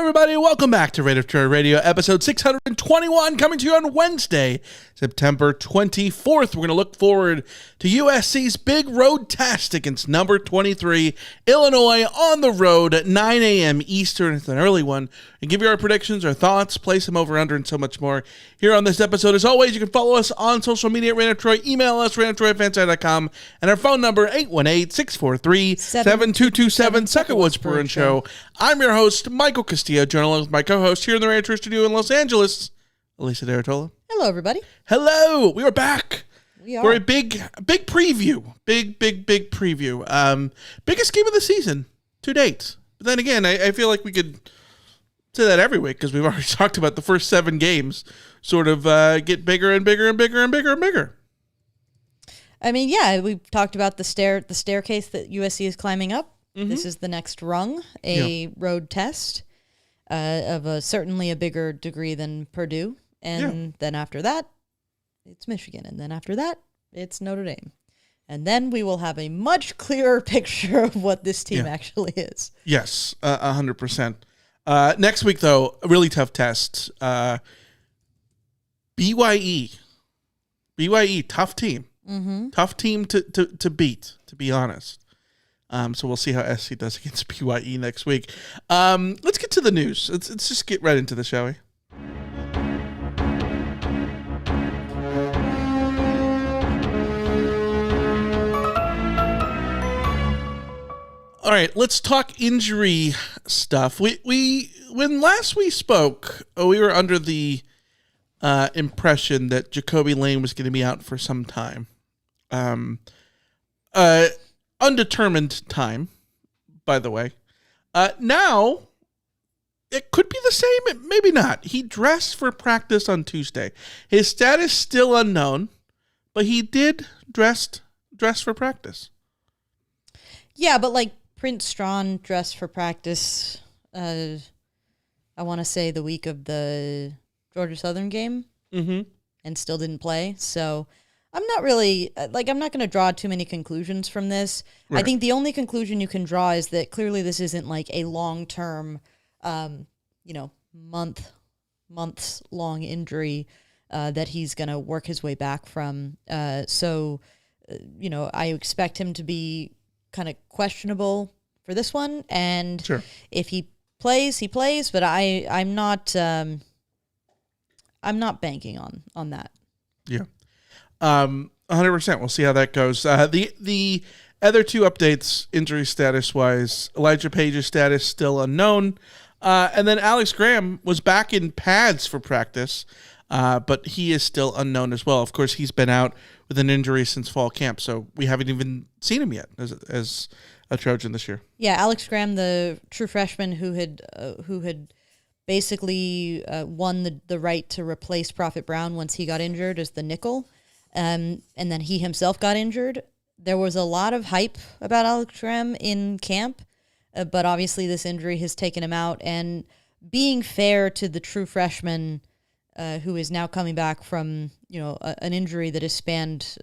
everybody. Welcome back to Rate of Terror Radio, episode 621, coming to you on Wednesday, September 24th. We're going to look forward to USC's big road test against number 23, Illinois, on the road at 9 a.m. Eastern. It's an early one. And give you our predictions, our thoughts, place them over, under, and so much more here on this episode. As always, you can follow us on social media at Rant of Troy, email us, rantoftroy@fansite.com, and our phone number, 818-643-7227, Second Woods Brewer and Show. I'm your host, Michael Castillo, journalist with my co-host here in the Rant Troy studio in Los Angeles, Elisa D'Artola. Hello, everybody. Hello. We are back. We are. For a big preview. Big preview. Biggest game of the season to date. But then again, I feel like we could say that every week because we've already talked about the first 7 games sort of get bigger and bigger and bigger and bigger and bigger. I mean, yeah, we've talked about the staircase that USC is climbing up. Mm-hmm. This is the next rung, road test of certainly a bigger degree than Purdue. And then after that, it's Michigan. And then after that, it's Notre Dame. And then we will have a much clearer picture of what this team actually is. Yes, 100%. Next week, though, a really tough test. BYE, tough team. Mm-hmm. Tough team to beat, to be honest. So we'll see how SC does against BYE next week. Let's get to the news. Let's just get right into this, shall we? All right, let's talk injury stuff. When last we spoke, we were under the impression that Jacoby Lane was going to be out for some time. Undetermined time, by the way. Now, it could be the same, maybe not. He dressed for practice on Tuesday. His status still unknown, but he did dress for practice. Yeah, but like Prince Strawn dressed for practice, I want to say the week of the Georgia Southern game, and still didn't play. So I'm not really, I'm not going to draw too many conclusions from this. Right. I think the only conclusion you can draw is that clearly this isn't like a long-term, months-long injury that he's going to work his way back from. So I expect him to be kind of questionable for this one, and if he plays, he plays. But I'm not banking on that. Yeah, 100%. We'll see how that goes. The other 2 updates, injury status wise, Elijah Page's status still unknown, and then Alex Graham was back in pads for practice, but he is still unknown as well. Of course, he's been out with an injury since fall camp, so we haven't even seen him yet as a Trojan this year. Yeah, Alex Graham, the true freshman who had basically won the right to replace Prophet Brown once he got injured as the nickel, and then he himself got injured. There was a lot of hype about Alex Graham in camp, but obviously this injury has taken him out. And being fair to the true freshman who is now coming back from an injury that has spanned,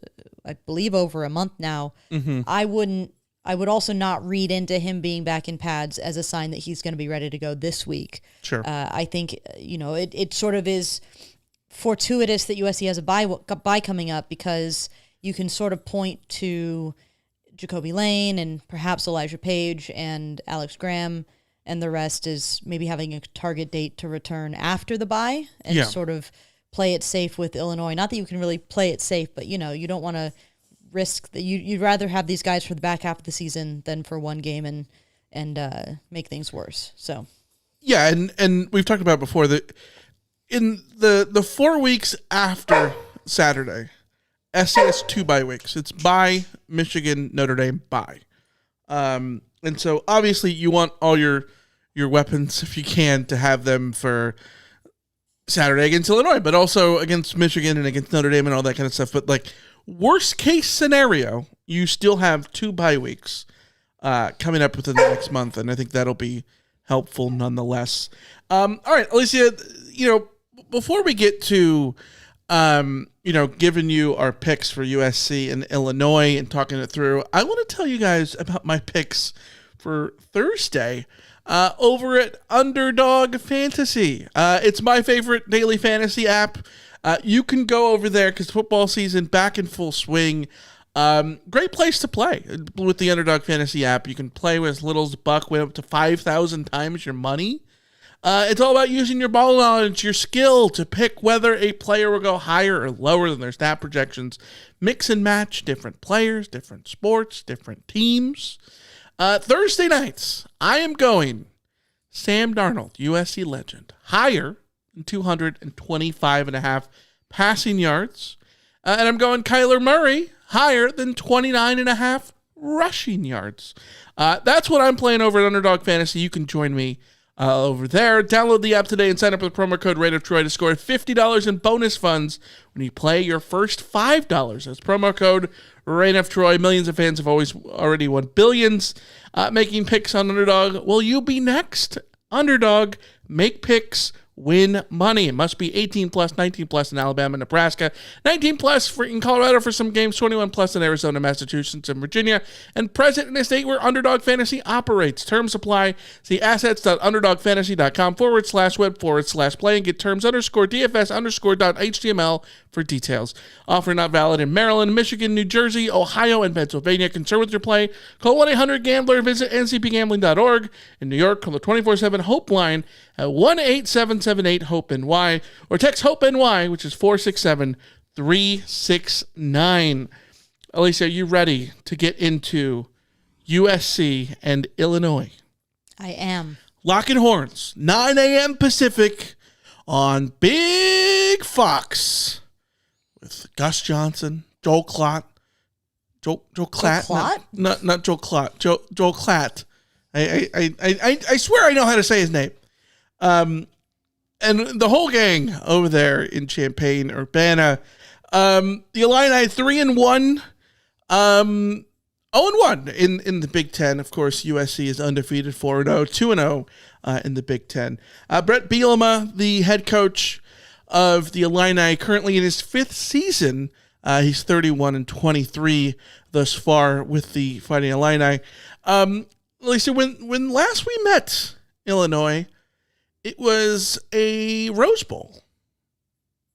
I believe, over a month now, I would also not read into him being back in pads as a sign that he's going to be ready to go this week. Sure. I think it sort of is fortuitous that USC has a bye coming up, because you can sort of point to Jacoby Lane and perhaps Elijah Page and Alex Graham, and the rest is maybe having a target date to return after the bye and sort of play it safe with Illinois. Not that you can really play it safe, but you don't want to risk that. You'd rather have these guys for the back half of the season than for one game and make things worse. So yeah, and we've talked about before that in the 4 weeks after Saturday, SC has 2 bye weeks. It's bye, Michigan, Notre Dame, bye. And so obviously you want all your weapons, if you can, to have them for Saturday against Illinois, but also against Michigan and against Notre Dame and all that kind of stuff. But like worst case scenario, you still have 2 bye weeks coming up within the next month, and I think that'll be helpful nonetheless. All right, Alicia, before we get to giving you our picks for USC and Illinois and talking it through, I want to tell you guys about my picks for Thursday over at Underdog Fantasy. It's my favorite daily fantasy app. You can go over there because football season back in full swing. Great place to play with the Underdog Fantasy app. You can play with as little as $1, win up to 5,000 times your money. It's all about using your ball knowledge, your skill to pick whether a player will go higher or lower than their stat projections. Mix and match different players, different sports, different teams. Thursday nights, I am going Sam Darnold, USC legend, higher than 225.5 passing yards. And I'm going Kyler Murray, higher than 29.5 rushing yards. That's what I'm playing over at Underdog Fantasy. You can join me over there. Download the app today and sign up with promo code RateOfTroy to score $50 in bonus funds when you play your first $5. That's promo code RateOfTroy. Millions of fans have already won billions making picks on Underdog. Will you be next? Underdog, make picks, win money. It must be 18 plus, 19 plus in Alabama, Nebraska, 19 plus in Colorado for some games, 21 plus in Arizona, Massachusetts, and Virginia, and present in a state where Underdog Fantasy operates. Terms apply. See assets.underdogfantasy.com/web/play and get terms_DFS_.html for details. Offer not valid in Maryland, Michigan, New Jersey, Ohio, and Pennsylvania. Concerned with your play? Call 1-800-GAMBLER. Visit ncpgambling.org. In New York, call the 24/7 HOPE line at 1-877-8-HOPE-NY or text HOPE-NY, which is 467-369. Alicia, are you ready to get into USC and Illinois? I am. Locking horns, 9 a.m. Pacific on Big Fox with Gus Johnson, Joel Klatt. Joel Klatt? Not Joel Klatt. Joel Klatt. I swear I know how to say his name. And the whole gang over there in Champaign, Urbana. The Illini 3-1, 0-1 in the Big Ten. Of course, USC is undefeated, 4-0, 2-0 in the Big Ten. Brett Bielema, the head coach of the Illini, currently in his 5th season. He's 31-23 thus far with the Fighting Illini. Lisa, when last we met Illinois, it was a Rose Bowl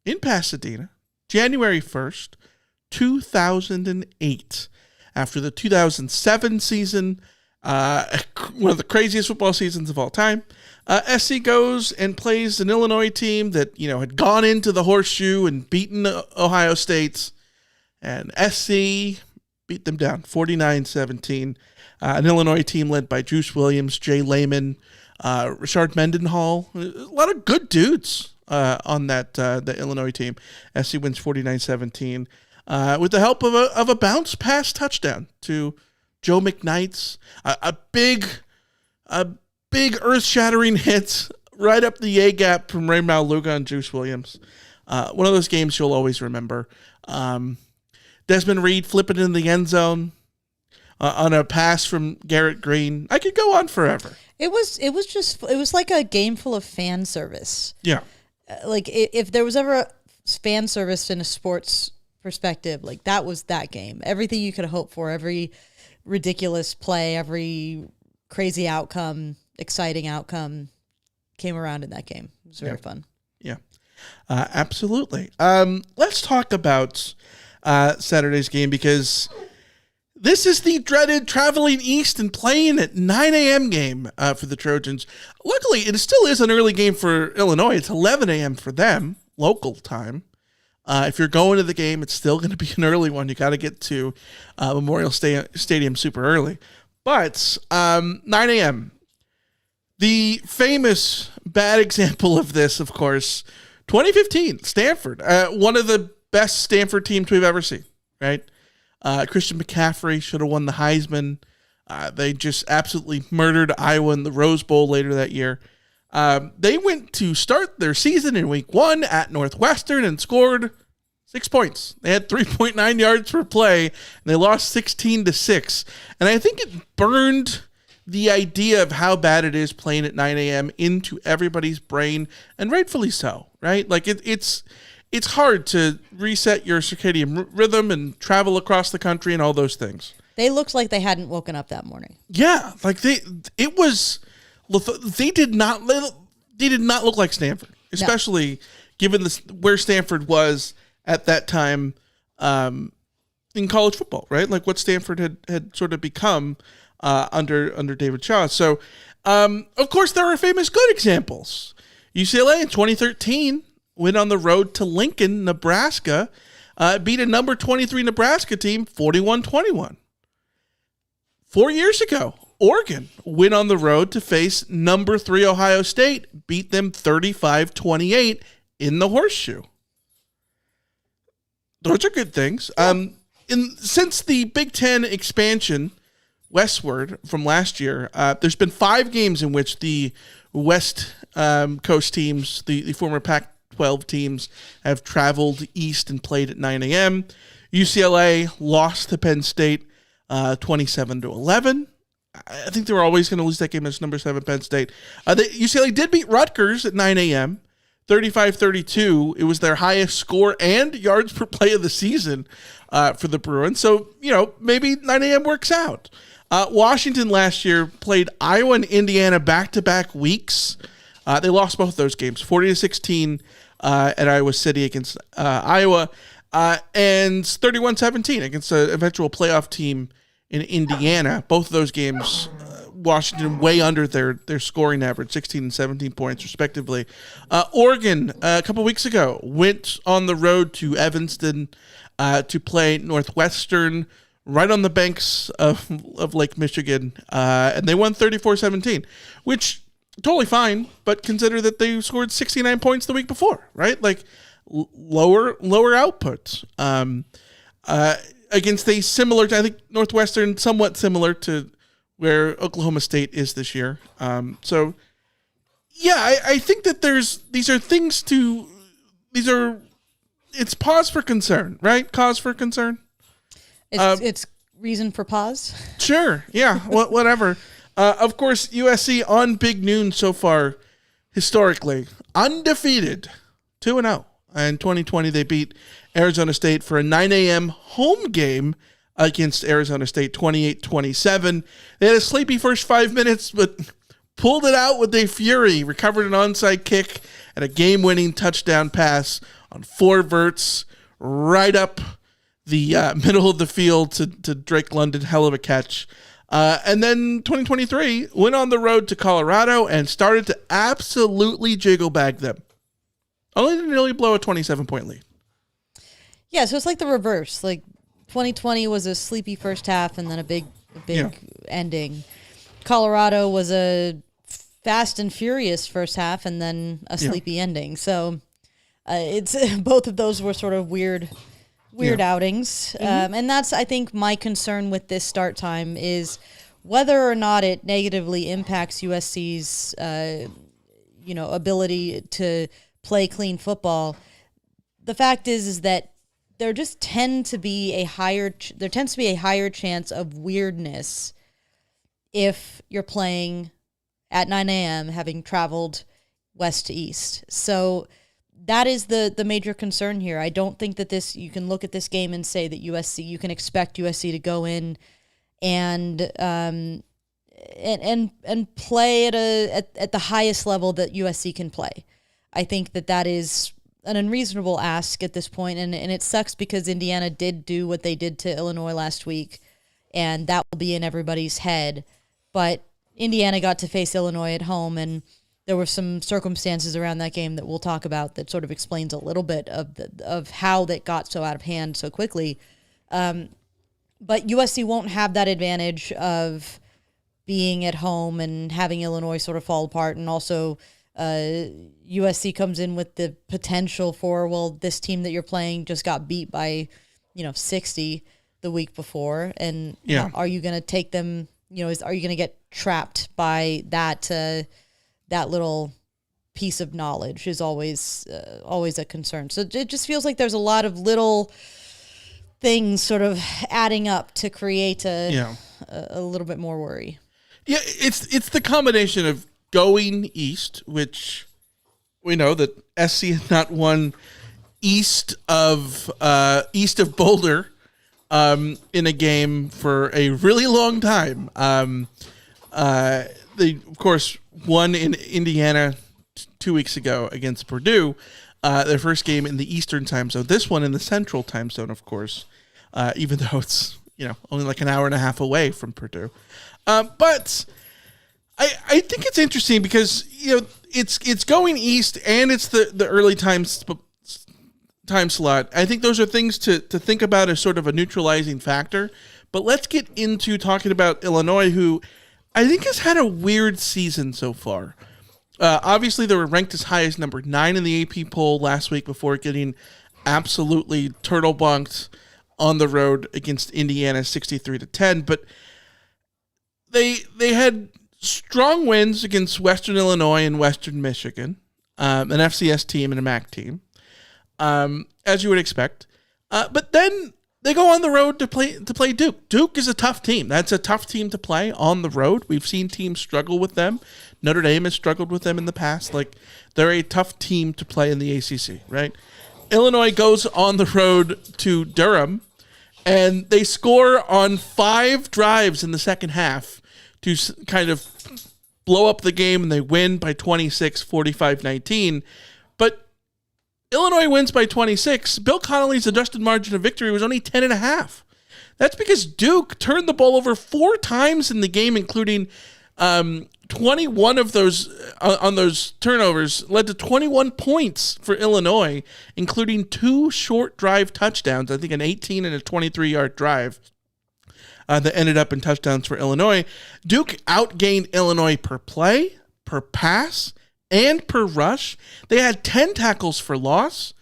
in Pasadena, January 1st, 2008. After the 2007 season, one of the craziest football seasons of all time, SC goes and plays an Illinois team that, had gone into the horseshoe and beaten Ohio State, and SC beat them down 49-17. An Illinois team led by Juice Williams, Jay Lehman, Richard Mendenhall, a lot of good dudes on the Illinois team. SC wins 49-17 with the help of a bounce pass touchdown to Joe McKnight's a big earth-shattering hit right up the A gap from Ray Maluga and Juice Williams. One of those games you'll always remember. Desmond Reed flipping in the end zone on a pass from Garrett Green. I could go on forever. It was like a game full of fan service. Yeah. Like if there was ever a fan service in a sports perspective, like that was that game. Everything you could hope for, every ridiculous play, every crazy outcome, exciting outcome came around in that game. It was very fun. Yeah. Absolutely. Let's talk about Saturday's game because this is the dreaded traveling east and playing at 9 a.m. game for the Trojans. Luckily, it still is an early game for Illinois. It's 11 a.m. for them, local time. If you're going to the game, it's still going to be an early one. You got to get to Memorial Stadium super early. But 9 a.m. The famous bad example of this, of course, 2015, Stanford. One of the best Stanford teams we've ever seen, right? Christian McCaffrey should have won the Heisman. They just absolutely murdered Iowa in the Rose Bowl later that year. They went to start their season in week 1 at Northwestern and scored 6 points. They had 3.9 yards per play, and they lost 16-6. And I think it burned the idea of how bad it is playing at 9 a.m. into everybody's brain, and rightfully so, right? Like it's hard to reset your circadian rhythm and travel across the country and all those things. They looked like they hadn't woken up that morning. Yeah, like they did not look like Stanford, especially given where Stanford was at that time in college football, right? Like what Stanford had sort of become under David Shaw. So, of course, there are famous good examples. UCLA in 2013 went on the road to Lincoln, Nebraska, beat a number 23 Nebraska team 41-21. 4 years ago, Oregon went on the road to face number 3 Ohio State, beat them 35-28 in the Horseshoe. Those are good things. Since the Big Ten expansion westward from last year, there's been 5 games in which the West Coast teams, the former Pac-12 teams, have traveled east and played at 9 a.m. UCLA lost to Penn State 27-11. I think they were always going to lose that game as number 7 Penn State. UCLA did beat Rutgers at 9 a.m., 35-32. It was their highest score and yards per play of the season for the Bruins. So, maybe 9 a.m. works out. Washington last year played Iowa and Indiana back-to-back weeks. They lost both those games, 40-16 at Iowa City against Iowa, and 31-17 against an eventual playoff team in Indiana. Both of those games, Washington way under their scoring average, 16 and 17 points respectively. Oregon, a couple weeks ago, went on the road to Evanston to play Northwestern right on the banks of Lake Michigan, and they won 34-17, which totally fine, but consider that they scored 69 points the week before, right? Like lower output. Against a similar, I think Northwestern, somewhat similar to where Oklahoma State is this year. I think that it's pause for concern, right? Cause for concern. It's reason for pause. Sure. Yeah. Whatever. Of course, USC on Big Noon so far, historically, undefeated, 2-0. In 2020, they beat Arizona State for a 9 a.m. home game against Arizona State, 28-27. They had a sleepy first 5 minutes, but pulled it out with a fury, recovered an onside kick and a game-winning touchdown pass on 4 verts right up the middle of the field to Drake London. Hell of a catch. And then 2023 went on the road to Colorado and started to absolutely jiggle bag them. Only to nearly blow a 27-point lead. Yeah, so it's like the reverse. Like 2020 was a sleepy first half and then a big ending. Colorado was a fast and furious first half and then a sleepy ending. So it's both of those were sort of weird outings. Mm-hmm. And that's, I think, my concern with this start time is whether or not it negatively impacts USC's ability to play clean football. The fact is that there just tends to be a higher chance of weirdness if you're playing at 9 a.m. having traveled west to east. So that is the major concern here. I don't think that you can look at this game and say that you can expect USC to go in and play at the highest level that USC can play. I think that is an unreasonable ask at this point, and it sucks because Indiana did do what they did to Illinois last week, and that will be in everybody's head. But Indiana got to face Illinois at home, and there were some circumstances around that game that we'll talk about that sort of explains a little bit of how that got so out of hand so quickly. But USC won't have that advantage of being at home and having Illinois sort of fall apart, and also USC comes in with the potential for, this team that you're playing just got beat by, 60 the week before. And are you going to take them, are you going to get trapped by that little piece of knowledge is always a concern. So it just feels like there's a lot of little things sort of adding up to create a little bit more worry. Yeah, it's the combination of going east, which we know that SC has not won east of Boulder in a game for a really long time. They, of course, won in Indiana 2 weeks ago against Purdue, their first game in the Eastern time zone. This one in the Central time zone, of course, even though it's only like an hour and a half away from Purdue. But I think it's interesting because it's going east and it's the early time slot. I think those are things to think about as sort of a neutralizing factor. But let's get into talking about Illinois, who I think has had a weird season so far. Obviously, they were ranked as high as number 9 in the AP poll last week before getting absolutely turtle bunked on the road against Indiana 63-10. But they had strong wins against Western Illinois and Western Michigan, an FCS team and a MAC team, as you would expect. But then they go on the road to play Duke. Duke is a tough team. That's a tough team to play on the road. We've seen teams struggle with them. Notre Dame has struggled with them in the past. Like, they're a tough team to play in the ACC, right? Illinois goes on the road to Durham, and they score on 5 drives in the second half to kind of blow up the game, and they win by 26, 45-19. But Illinois wins by 26. Bill Connolly's adjusted margin of victory was only 10.5. That's because Duke turned the ball over 4 times in the game, including 21 of those on those turnovers led to 21 points for Illinois, including 2 short drive touchdowns. I think an 18 and a 23-yard drive that ended up in touchdowns for Illinois. Duke outgained Illinois per play, per pass, and per rush. They had 10 tackles for loss,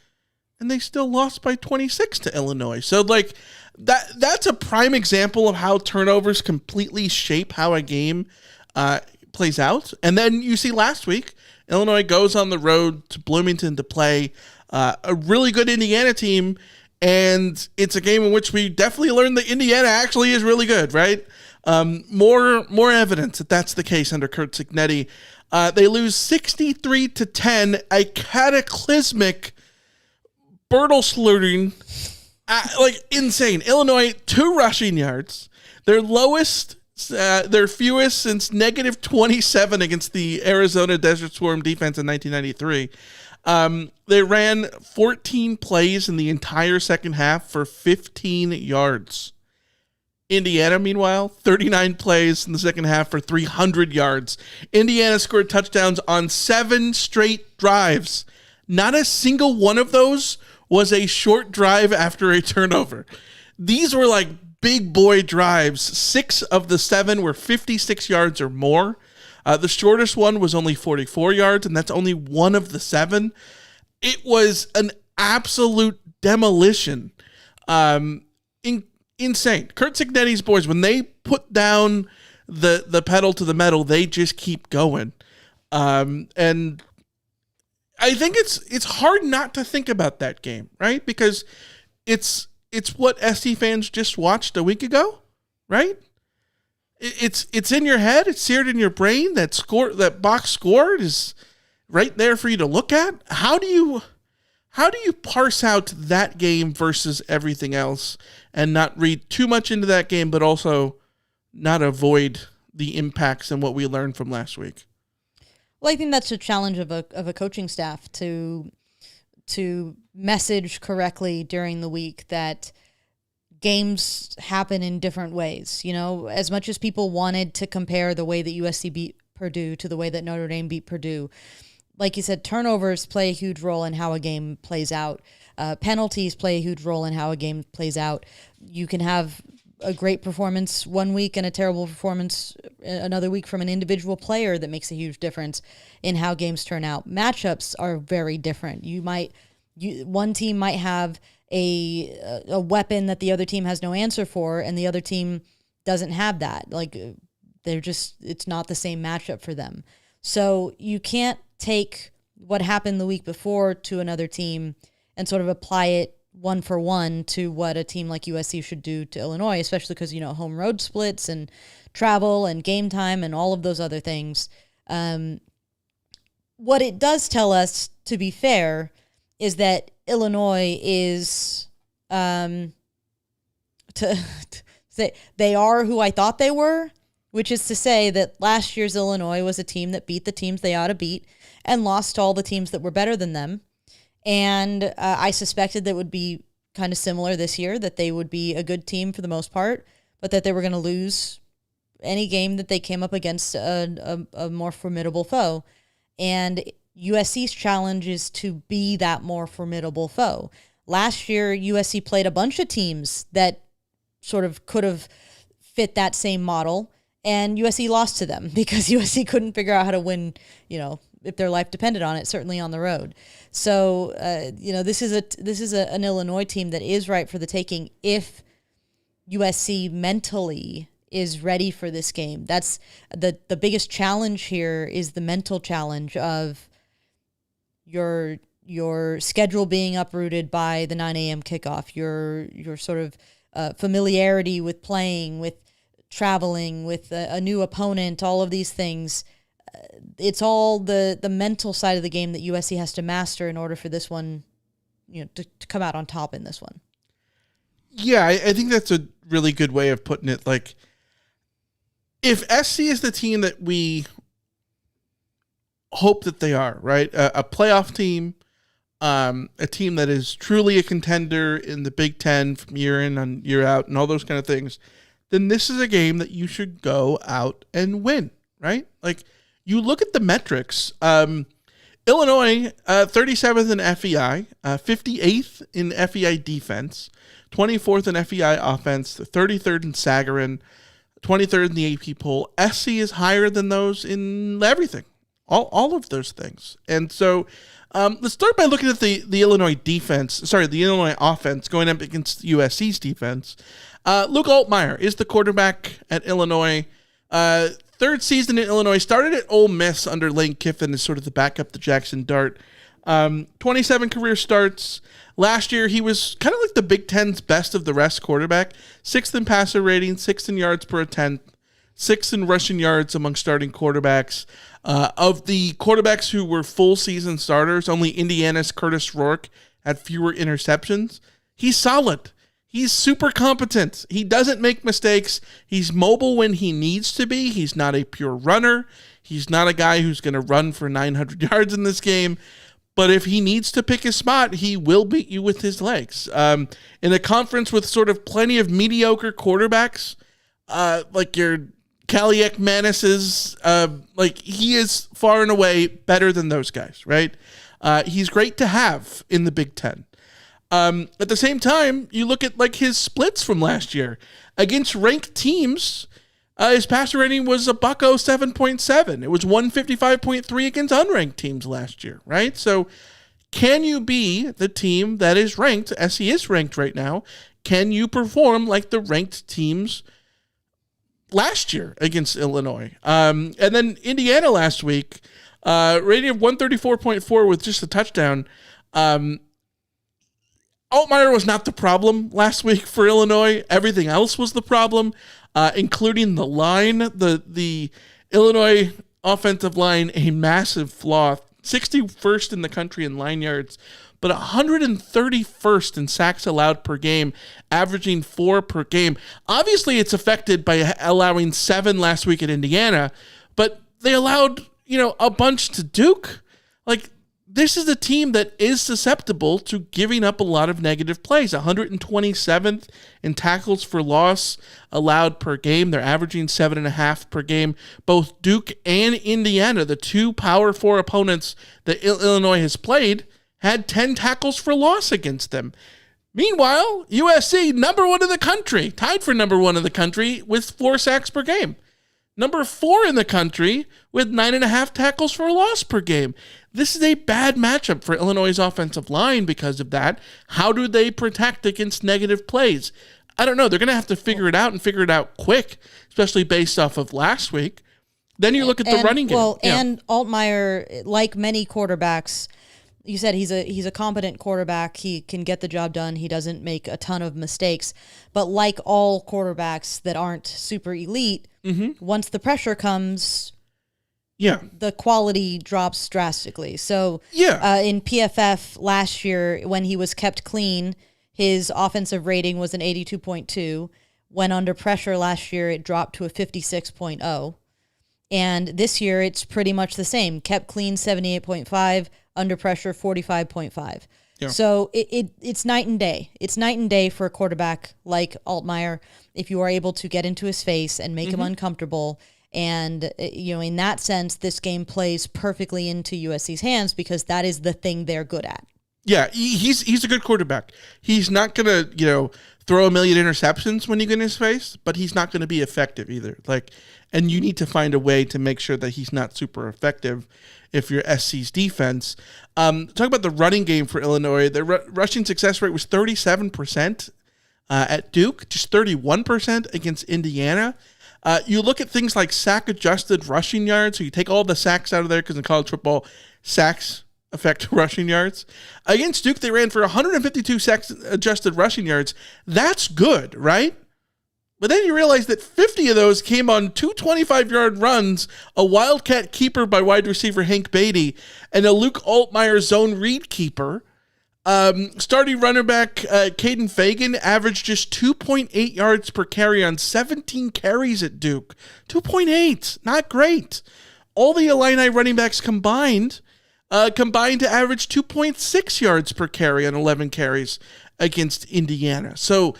and they still lost by 26 to Illinois. So, like, that's a prime example of how turnovers completely shape how a game plays out. And then you see last week, Illinois goes on the road to Bloomington to play a really good Indiana team, and it's a game in which we definitely learned that Indiana actually is really good, right? More evidence that that's the case under Kurt Cignetti. They lose 63-10, a cataclysmic Bertelsluting, like insane. Illinois, 2 rushing yards, their lowest, their fewest since negative 27 against the Arizona Desert Storm defense in 1993. They ran 14 plays in the entire second half for 15 yards. Indiana, meanwhile, 39 plays in the second half for 300 yards. Indiana scored touchdowns on 7 straight drives. Not a single one of those was a short drive after a turnover. These were like big boy drives. 6 of the 7 were 56 yards or more. The shortest one was only 44 yards, and that's only one of the 7. It was an absolute demolition. Insane. Kurt Cignetti's boys, when they put down the pedal to the metal, they just keep going. And I think it's hard not to think about that game, right? Because it's what SC fans just watched a week ago, right? It's in your head. It's seared in your brain. That box score is right there for you to look at. How do you parse out that game versus everything else and not read too much into that game, but also not avoid the impacts and what we learned from last week? Well, I think that's a challenge of a coaching staff to message correctly during the week that games happen in different ways. You know, as much as people wanted to compare the way that USC beat Purdue to the way that Notre Dame beat Purdue, like you said, turnovers play a huge role in how a game plays out. Penalties play a huge role in how a game plays out. You can have a great performance one week and a terrible performance another week from an individual player that makes a huge difference in how games turn out. Matchups are very different. One team might have a weapon that the other team has no answer for, and the other team doesn't have that. Like, it's not the same matchup for them. So you can't take what happened the week before to another team and sort of apply it 1-for-1 to what a team like USC should do to Illinois, especially because, home road splits and travel and game time and all of those other things. What it does tell us, to be fair, is that Illinois is, to to say they are who I thought they were, which is to say that last year's Illinois was a team that beat the teams they ought to beat and lost to all the teams that were better than them. And I suspected that would be kind of similar this year, that they would be a good team for the most part, but that they were going to lose any game that they came up against a more formidable foe. And USC's challenge is to be that more formidable foe. Last year, USC played a bunch of teams that sort of could have fit that same model, and USC lost to them because USC couldn't figure out how to win, if their life depended on it, certainly on the road. So, this is an Illinois team that is ripe for the taking if USC mentally is ready for this game. That's the biggest challenge here is the mental challenge of your schedule being uprooted by the 9 a.m. kickoff, your sort of familiarity with playing, with traveling, with a new opponent, all of these things. It's all the mental side of the game that USC has to master in order for this one, to come out on top in this one. Yeah, I think that's a really good way of putting it. Like, if SC is the team that we hope that they are, right? A playoff team, a team that is truly a contender in the Big Ten from year in and year out and all those kind of things, then this is a game that you should go out and win, right? Like, you look at the metrics. Illinois, 37th in FEI, 58th in FEI defense, 24th in FEI offense, 33rd in Sagarin, 23rd in the AP poll. SC is higher than those in everything, all of those things. And so let's start by looking at the Illinois the Illinois offense going up against USC's defense. Luke Altmaier is the quarterback at Illinois. Third season in Illinois, started at Ole Miss under Lane Kiffin as sort of the backup to Jackson Dart. 27 career starts. Last year, he was kind of like the Big Ten's best of the rest quarterback. 6th in passer rating, 6th in yards per attempt, 6th in rushing yards among starting quarterbacks. Of the quarterbacks who were full season starters, only Indiana's Curtis Rourke had fewer interceptions. He's solid. He's super competent. He doesn't make mistakes. He's mobile when he needs to be. He's not a pure runner. He's not a guy who's going to run for 900 yards in this game. But if he needs to pick his spot, he will beat you with his legs. In a conference with sort of plenty of mediocre quarterbacks, like your Kaliak Manis's, he is far and away better than those guys, right? He's great to have in the Big Ten. At the same time, you look at like his splits from last year against ranked teams. His passer rating was a bucko 7.7. It was 155.3 against unranked teams last year, right? So can you be the team that is ranked, SC is ranked right now, can you perform like the ranked teams last year against Illinois? And then Indiana last week, rating of 134.4 with just a touchdown. Altmaier was not the problem last week for Illinois. Everything else was the problem, including the line. The Illinois offensive line, a massive flaw. 61st in the country in line yards, but 131st in sacks allowed per game, averaging 4 per game. Obviously, it's affected by allowing 7 last week at Indiana, but they allowed, a bunch to Duke. Like, this is a team that is susceptible to giving up a lot of negative plays. 127th in tackles for loss allowed per game. They're averaging 7.5 per game. Both Duke and Indiana, the two Power 4 opponents that Illinois has played, had 10 tackles for loss against them. Meanwhile, USC, number 1 in the country, tied for number 1 in the country with 4 sacks per game. Number 4 in the country with 9.5 tackles for a loss per game. This is a bad matchup for Illinois' offensive line because of that. How do they protect against negative plays? I don't know. They're going to have to figure it out and figure it out quick, especially based off of last week. Then you look at the running game. And Altmaier, like many quarterbacks, you said he's a competent quarterback. He can get the job done. He doesn't make a ton of mistakes. But like all quarterbacks that aren't super elite, once the pressure comes, the quality drops drastically. So in PFF last year, when he was kept clean, his offensive rating was an 82.2. When under pressure last year, it dropped to a 56.0. And this year, it's pretty much the same. Kept clean, 78.5. Under pressure, 45.5. Yeah. So it's night and day. It's night and day for a quarterback like Altmaier if you are able to get into his face and make him uncomfortable. And, in that sense, this game plays perfectly into USC's hands because that is the thing they're good at. Yeah, he's a good quarterback. He's not going to, throw a million interceptions when you get in his face, but he's not going to be effective either. And you need to find a way to make sure that he's not super effective if you're SC's defense. Talk about the running game for Illinois. The rushing success rate was 37% at Duke, just 31% against Indiana. You look at things like sack-adjusted rushing yards, so you take all the sacks out of there because in college football, sacks affect rushing yards. Against Duke, they ran for 152 sacks-adjusted rushing yards. That's good, right? But then you realize that 50 of those came on two 25-yard runs, a wildcat keeper by wide receiver Hank Beatty, and a Luke Altmaier zone read keeper. Starting runner back Caden Fagan averaged just 2.8 yards per carry on 17 carries at Duke. 2.8, not great. All the Illini running backs combined to average 2.6 yards per carry on 11 carries against Indiana. So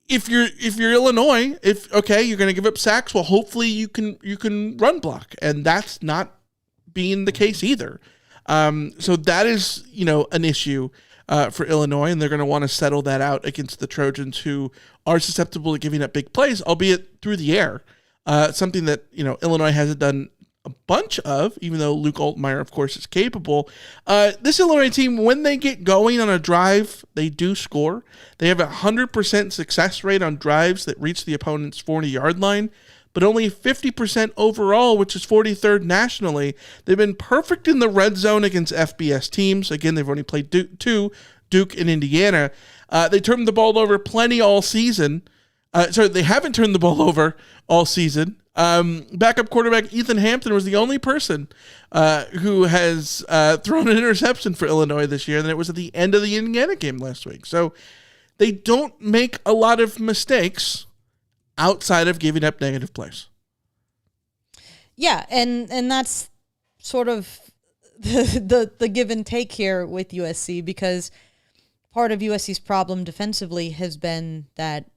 if you're Illinois, you're going to give up sacks, well, hopefully you can run block, and that's not being the case either. So that is, an issue for Illinois, and they're going to want to settle that out against the Trojans, who are susceptible to giving up big plays, albeit through the air. Something that, Illinois hasn't done a bunch of, even though Luke Altmaier, of course, is capable. This Illinois team, when they get going on a drive, they do score. They have a 100% success rate on drives that reach the opponent's 40-yard line, but only 50% overall, which is 43rd nationally. They've been perfect in the red zone against FBS teams. Again, they've only played Duke and Indiana. They turned the ball over plenty all season. They haven't turned the ball over all season. Backup quarterback Ethan Hampton was the only person who has thrown an interception for Illinois this year, and it was at the end of the Indiana game last week. So they don't make a lot of mistakes outside of giving up negative plays. Yeah, and that's sort of the give and take here with USC, because part of USC's problem defensively has been that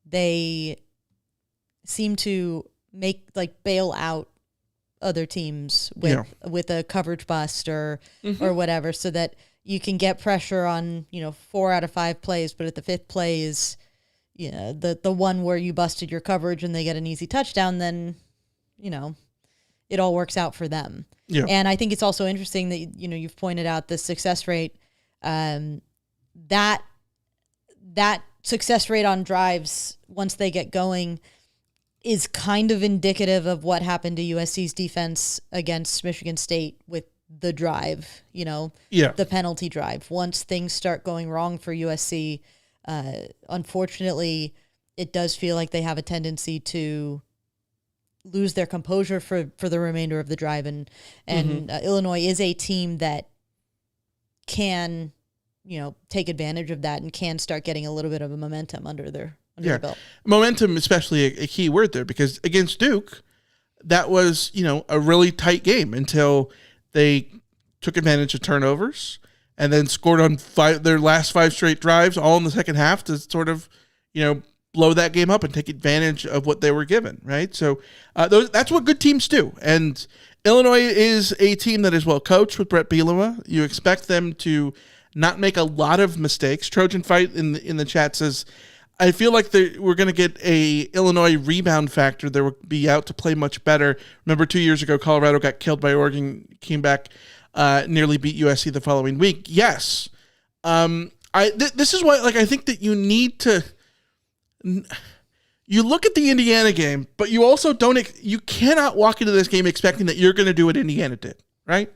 they seem to bail out other teams with a coverage bust or whatever, so that you can get pressure on 4 out of 5 plays, but at the 5th play is the one where you busted your coverage and they get an easy touchdown, then it all works out for them. Yeah. And I think it's also interesting that you've pointed out the success rate, that success rate on drives once they get going is kind of indicative of what happened to USC's defense against Michigan State with the drive, the penalty drive. Once things start going wrong for USC, unfortunately, it does feel like they have a tendency to lose their composure for the remainder of the drive. And Illinois is a team that can, take advantage of that and can start getting a little bit of a momentum under their belt. Momentum, especially a key word there, because against Duke, that was, a really tight game until they took advantage of turnovers and then scored on their last 5 straight drives, all in the second half, to sort of, blow that game up and take advantage of what they were given, right? So that's what good teams do. And Illinois is a team that is well coached with Brett Bielema. You expect them to not make a lot of mistakes. Trojan Fight in the chat says, I feel like we're going to get a Illinois rebound factor. They will be out to play much better. Remember 2 years ago, Colorado got killed by Oregon, came back, nearly beat USC the following week. Yes. This is why, I think that you need to, you look at the Indiana game, but you also you cannot walk into this game expecting that you're going to do what Indiana did, right?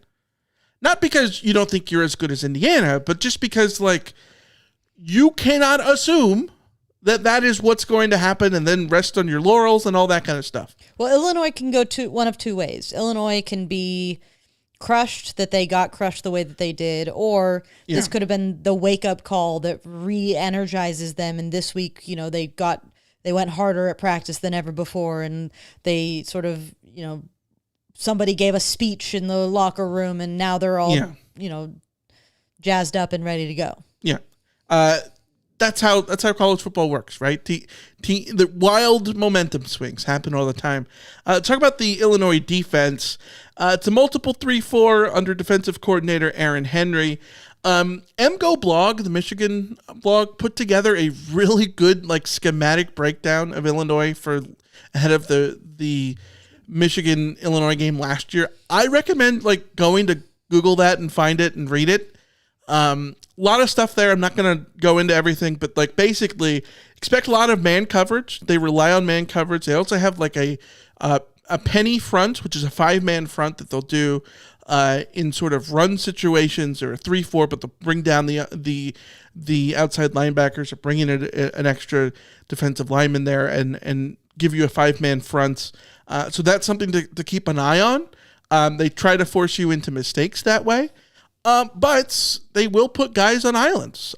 Not because you don't think you're as good as Indiana, but just because, you cannot assume that is what's going to happen and then rest on your laurels and all that kind of stuff. Well, Illinois can go one of two ways. Illinois can be crushed that they got crushed the way that they did, or this could have been the wake-up call that re-energizes them, and this week, they went harder at practice than ever before, and they sort of, somebody gave a speech in the locker room, and now they're all, jazzed up and ready to go. Yeah. That's how college football works, right? The wild momentum swings happen all the time. Talk about the Illinois defense. It's a multiple 3-4 under defensive coordinator Aaron Henry. MGO blog, the Michigan blog, put together a really good schematic breakdown of Illinois for ahead of the Michigan-Illinois game last year. I recommend going to Google that and find it and read it. A lot of stuff there. I'm not going to go into everything, but basically expect a lot of man coverage. They rely on man coverage. They also have a penny front, which is a 5-man front that they'll do in sort of run situations, or a 3-4, but they'll bring down the outside linebackers, or bring in an extra defensive lineman there and give you a 5-man front. So that's something to keep an eye on. They try to force you into mistakes that way. But they will put guys on islands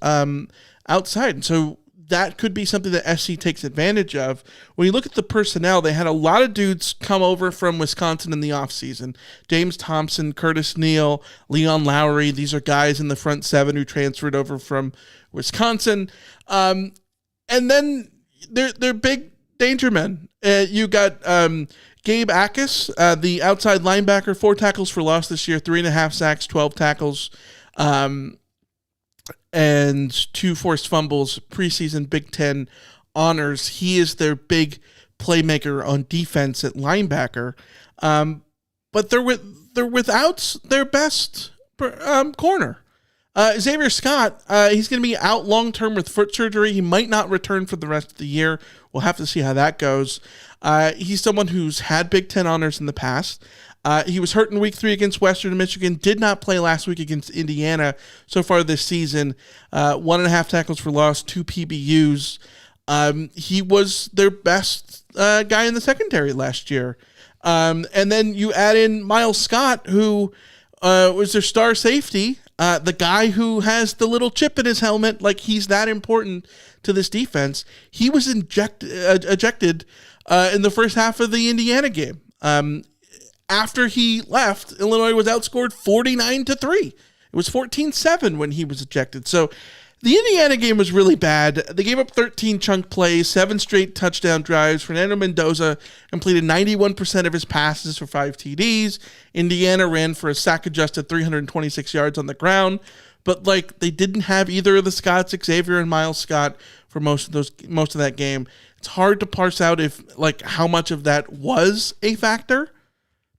outside. And so that could be something that SC takes advantage of. When you look at the personnel, they had a lot of dudes come over from Wisconsin in the offseason. James Thompson, Curtis Neal, Leon Lowry. These are guys in the front 7 who transferred over from Wisconsin. And then they're big danger men. You got Gabe Akis, the outside linebacker, 4 tackles for loss this year, 3.5 sacks, 12 tackles, and 2 forced fumbles, preseason Big Ten honors. He is their big playmaker on defense at linebacker. But they're without their best corner. Xavier Scott, he's going to be out long-term with foot surgery. He might not return for the rest of the year. We'll have to see how that goes. He's someone who's had Big Ten honors in the past. He was hurt in week 3 against Western Michigan, did not play last week against Indiana so far this season. 1.5 tackles for loss, 2 PBUs. He was their best guy in the secondary last year. And then you add in Miles Scott, who was their star safety, the guy who has the little chip in his helmet, he's that important to this defense. He was ejected in the first half of the Indiana game. After he left, Illinois was outscored 49-3. It was 14-7 when he was ejected. So the Indiana game was really bad. They gave up 13 chunk plays, 7 straight touchdown drives. Fernando Mendoza completed 91% of his passes for 5 TDs. Indiana ran for a sack-adjusted 326 yards on the ground. But they didn't have either of the Scotts, Xavier and Miles Scott, for most of that game. It's hard to parse out if how much of that was a factor,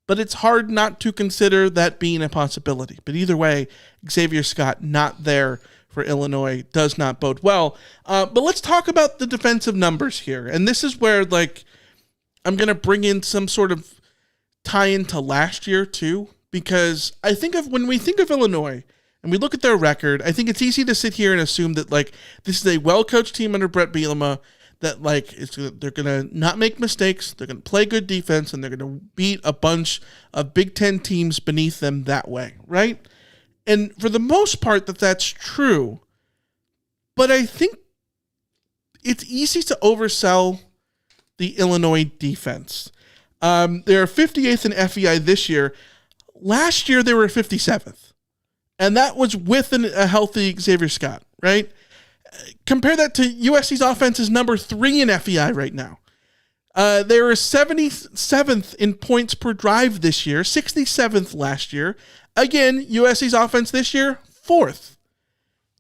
but it's hard not to consider that being a possibility. But either way, Xavier Scott not there for Illinois does not bode well. But let's talk about the defensive numbers here. And this is where I'm going to bring in some sort of tie into last year too, because I think when we think of Illinois and we look at their record, I think it's easy to sit here and assume that this is a well-coached team under Brett Bielema, that they're going to not make mistakes, they're going to play good defense, and they're going to beat a bunch of Big Ten teams beneath them that way, right? And for the most part, that's true. But I think it's easy to oversell the Illinois defense. They're 58th in FEI this year. Last year, they were 57th. And that was with a healthy Xavier Scott, right? Compare that to USC's offense is number 3 in FEI right now. They were 77th in points per drive this year, 67th last year. Again, USC's offense this year, 4th.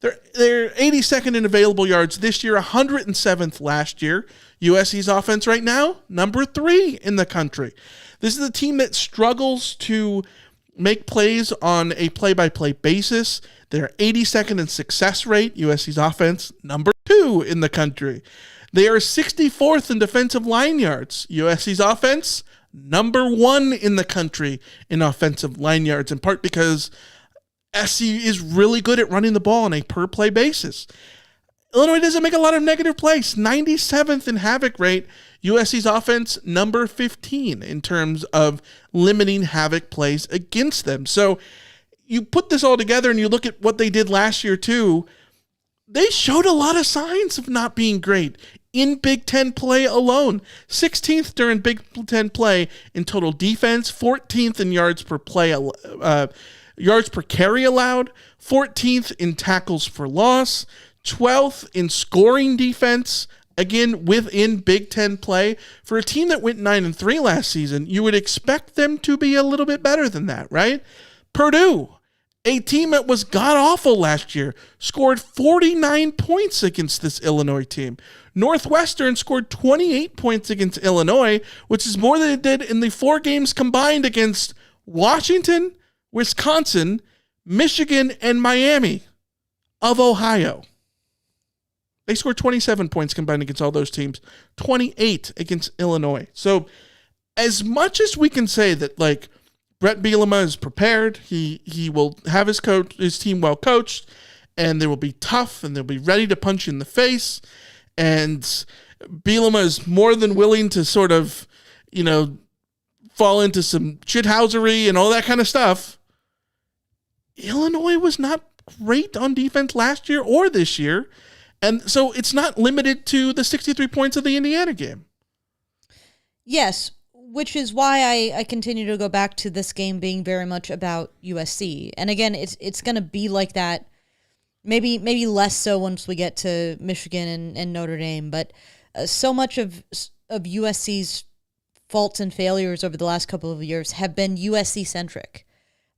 They're 82nd in available yards this year, 107th last year. USC's offense right now, number 3 in the country. This is a team that struggles to make plays on a play-by-play basis. They're 82nd in success rate. USC's offense, number 2 in the country. They are 64th in defensive line yards. USC's offense, number 1 in the country in offensive line yards, in part because SC is really good at running the ball on a per-play basis. Illinois doesn't make a lot of negative plays. 97th in havoc rate. USC's offense, number 15 in terms of limiting havoc plays against them. So you put this all together and you look at what they did last year too. They showed a lot of signs of not being great in Big Ten play alone. 16th during Big Ten play in total defense, 14th in yards per carry allowed, 14th in tackles for loss, 12th in scoring defense. Again, within Big Ten play. For a team that went 9-3 last season, you would expect them to be a little bit better than that, right? Purdue, a team that was god-awful last year, scored 49 points against this Illinois team. Northwestern scored 28 points against Illinois, which is more than it did in the 4 games combined against Washington, Wisconsin, Michigan, and Miami of Ohio. They scored 27 points combined against all those teams, 28 against Illinois. So as much as we can say that, like, Brett Bielema is prepared, he will have his team well coached, and they will be tough, and they'll be ready to punch you in the face, and Bielema is more than willing to sort of, fall into some shithousery and all that kind of stuff. Illinois was not great on defense last year or this year. And so it's not limited to the 63 points of the Indiana game. Yes, which is why I continue to go back to this game being very much about USC. And again, it's going to be like that, maybe less so once we get to Michigan and Notre Dame. But so much of USC's faults and failures over the last couple of years have been USC-centric.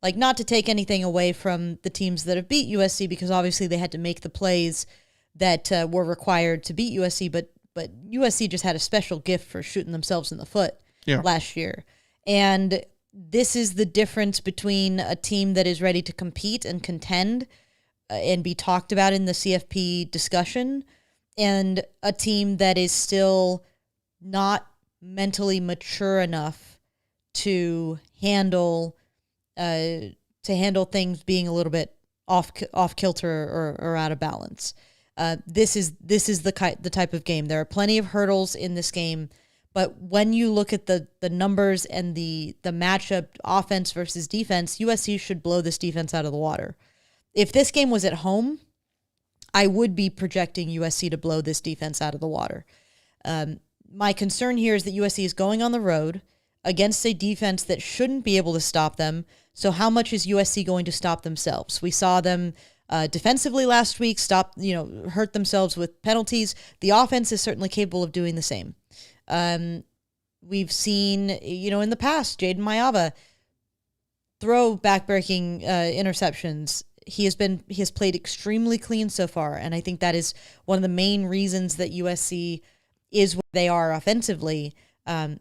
Like, not to take anything away from the teams that have beat USC, because obviously they had to make the plays that were required to beat USC, but USC just had a special gift for shooting themselves in the foot last year. And this is the difference between a team that is ready to compete and contend and be talked about in the CFP discussion, and a team that is still not mentally mature enough to handle things being a little bit off kilter or out of balance. This is the type of game. There are plenty of hurdles in this game, but when you look at the numbers and the matchup, offense versus defense, USC should blow this defense out of the water. If this game was at home, I would be projecting USC to blow this defense out of the water. My concern here is that USC is going on the road against a defense that shouldn't be able to stop them. So how much is USC going to stop themselves? We saw them defensively last week, hurt themselves with penalties. The offense is certainly capable of doing the same. We've seen, in the past, Jaden Mayava throw backbreaking interceptions. He has played extremely clean so far, and I think that is one of the main reasons that USC is where they are offensively.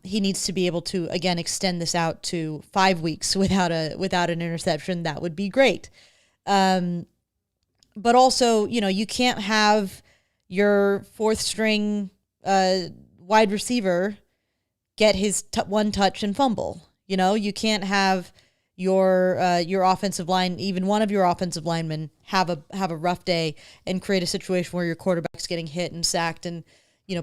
He needs to be able to, again, extend this out to 5 weeks without an interception. That would be great. But also, you can't have your fourth string wide receiver get his one touch and fumble. You can't have your offensive line, even one of your offensive linemen, have a rough day and create a situation where your quarterback's getting hit and sacked and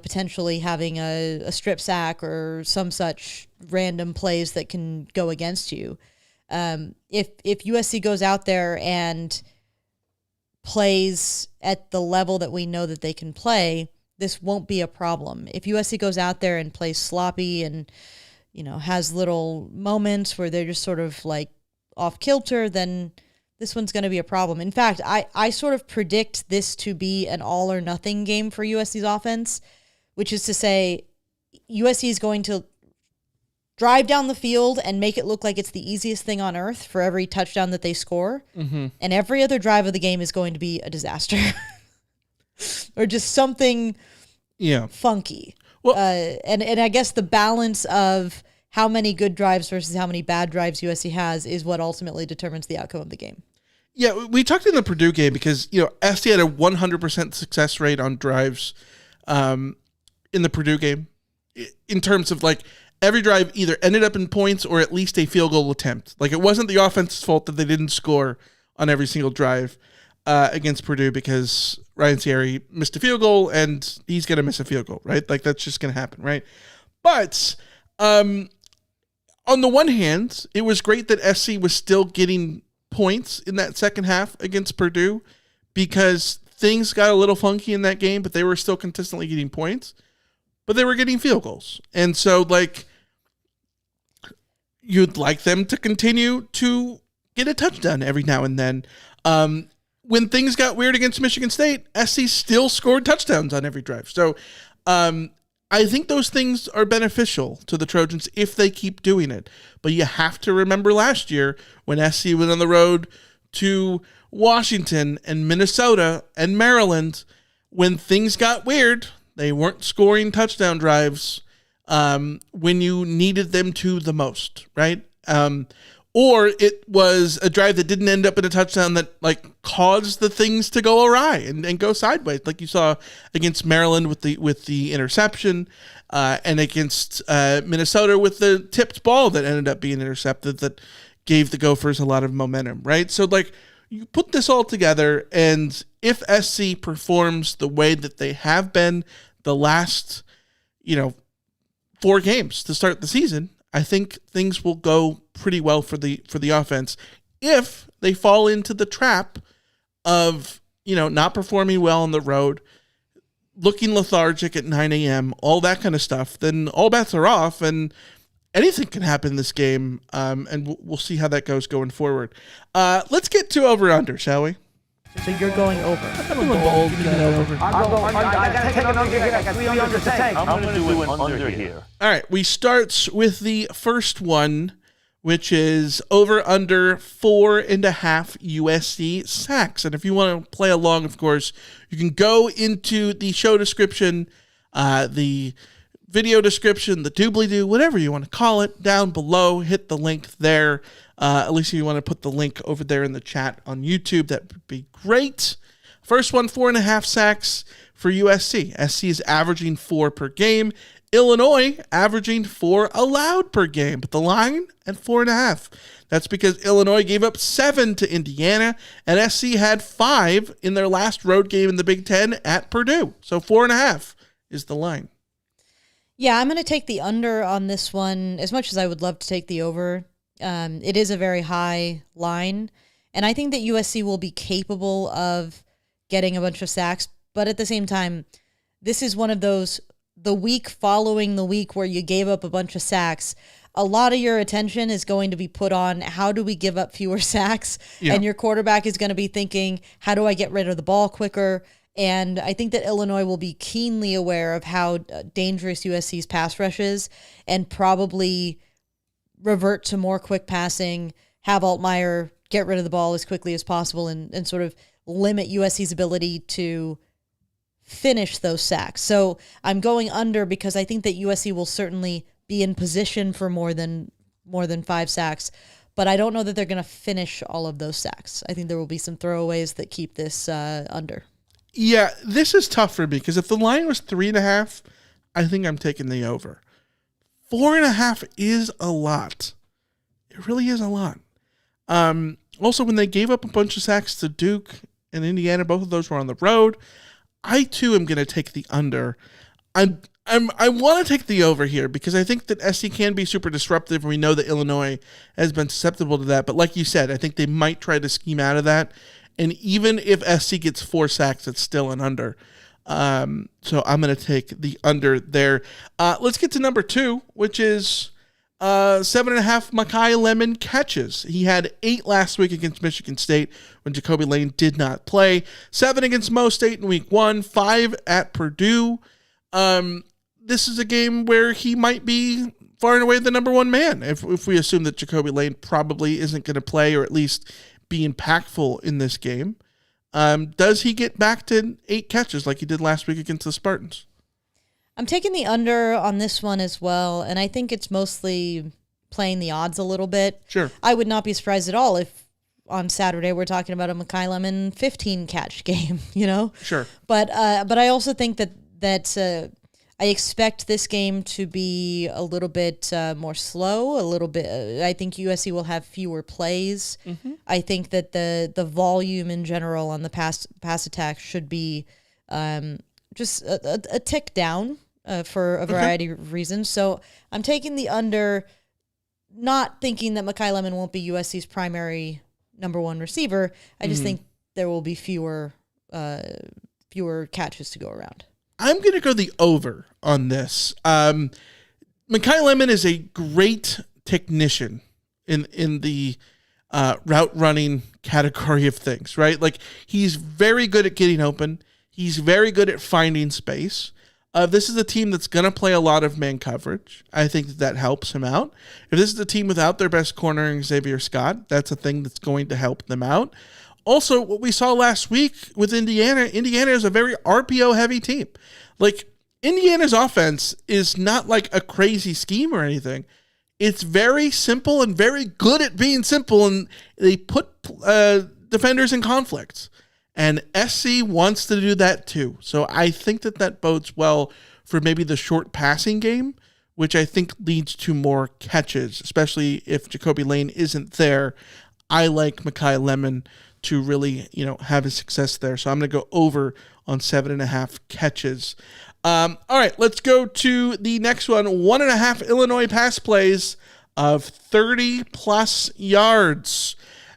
potentially having a strip sack or some such random plays that can go against you. If USC goes out there and plays at the level that we know that they can play, this won't be a problem. If USC goes out there and plays sloppy and has little moments where they're just sort of like off kilter, then this one's going to be a problem. In fact, I sort of predict this to be an all or nothing game for USC's offense, which is to say USC is going to drive down the field and make it look like it's the easiest thing on earth for every touchdown that they score. Mm-hmm. And every other drive of the game is going to be a disaster or just something funky. Well, and I guess the balance of how many good drives versus how many bad drives USC has is what ultimately determines the outcome of the game. Yeah, we talked in the Purdue game because, SC had a 100% success rate on drives in the Purdue game in terms of like every drive either ended up in points or at least a field goal attempt. Like it wasn't the offense's fault that they didn't score on every single drive against Purdue because Ryan Thierry missed a field goal, and he's going to miss a field goal, right? Like, that's just going to happen, right? But on the one hand, it was great that SC was still getting points in that second half against Purdue because things got a little funky in that game, but they were still consistently getting points, but they were getting field goals. And so, like, you'd like them to continue to get a touchdown every now and then. When things got weird against Michigan State, SC still scored touchdowns on every drive. So I think those things are beneficial to the Trojans if they keep doing it. But you have to remember last year when SC went on the road to Washington and Minnesota and Maryland, when things got weird, they weren't scoring touchdown drives when you needed them to the most, right? Or it was a drive that didn't end up in a touchdown that like caused the things to go awry and go sideways, like you saw against Maryland with the interception, and against Minnesota with the tipped ball that ended up being intercepted that gave the Gophers a lot of momentum, right? So like you put this all together, and if SC performs the way that they have been the last, 4 games to start the season, I think things will go pretty well for the offense if they fall into the trap of, not performing well on the road, looking lethargic at 9 a.m., all that kind of stuff. Then all bets are off, and anything can happen in this game, and we'll see how that goes going forward. Let's get to over-under, shall we? So you're going over. I'm going bold. I got to take an under here. I got 3 unders to take. I'm going to do an under here. All right, we start with the first one, which is over-under 4.5 USC sacks. And if you want to play along, of course, you can go into the show description, the video description, the doobly-doo, whatever you want to call it, down below. Hit the link there. At least if you want to put the link over there in the chat on YouTube, that would be great. First one, 4.5 sacks for USC. SC is averaging 4 per game. Illinois averaging 4 allowed per game, but the line at 4.5. That's because Illinois gave up 7 to Indiana, and SC had 5 in their last road game in the Big Ten at Purdue. So 4.5 is the line. Yeah, I'm going to take the under on this one, as much as I would love to take the over. It is a very high line, and I think that USC will be capable of getting a bunch of sacks, but at the same time, this is one of those, the week following the week where you gave up a bunch of sacks, a lot of your attention is going to be put on how do we give up fewer sacks, and your quarterback is going to be thinking, how do I get rid of the ball quicker? And I think that Illinois will be keenly aware of how dangerous USC's pass rush is, and probably revert to more quick passing, have Altmaier get rid of the ball as quickly as possible, and sort of limit USC's ability to finish those sacks. So I'm going under because I think that USC will certainly be in position for more than 5 sacks, but I don't know that they're going to finish all of those sacks. I think there will be some throwaways that keep this under. Yeah, this is tough for me because if the line was 3.5, I think I'm taking the over. 4.5 is a lot. It really is a lot. Also, when they gave up a bunch of sacks to Duke and Indiana, both of those were on the road. I too am going to take the under. I want to take the over here because I think that SC can be super disruptive, and we know that Illinois has been susceptible to that. But like you said, I think they might try to scheme out of that. And even if SC gets 4 sacks, it's still an under. So I'm going to take the under there. Let's get to number 2, which is 7.5 Makai Lemon catches. He had 8 last week against Michigan State when Jacoby Lane did not play. 7 against Mo State in week 1, 5 at Purdue. This is a game where he might be far and away the number 1 man if we assume that Jacoby Lane probably isn't going to play or at least be impactful in this game. Does he get back to 8 catches like he did last week against the Spartans? I'm taking the under on this one as well, and I think it's mostly playing the odds a little bit. Sure. I would not be surprised at all if on Saturday we're talking about a Makai Lemon 15 catch game, Sure. But I also think that I expect this game to be a little bit more slow, a little bit. I think USC will have fewer plays. I think that the volume in general on the pass attack should be just a tick down for a variety of reasons. So I'm taking the under, not thinking that Mekhi Lemon won't be USC's primary number one receiver. I just think there will be fewer catches to go around. I'm going to go the over on this. Mekhi Lemon is a great technician in the route running category of things, right? Like, he's very good at getting open. He's very good at finding space. This is a team that's going to play a lot of man coverage. I think that helps him out. If this is a team without their best corner, Xavier Scott, that's a thing that's going to help them out. Also, what we saw last week with Indiana is a very RPO-heavy team. Like, Indiana's offense is not like a crazy scheme or anything. It's very simple and very good at being simple, and they put defenders in conflicts. And SC wants to do that too. So I think that bodes well for maybe the short passing game, which I think leads to more catches, especially if Jacoby Lane isn't there. I like Mekhi Lemon to really, have his success there. So I'm going to go over on 7.5 catches. All right, let's go to the next one. 1.5 Illinois pass plays of 30-plus yards.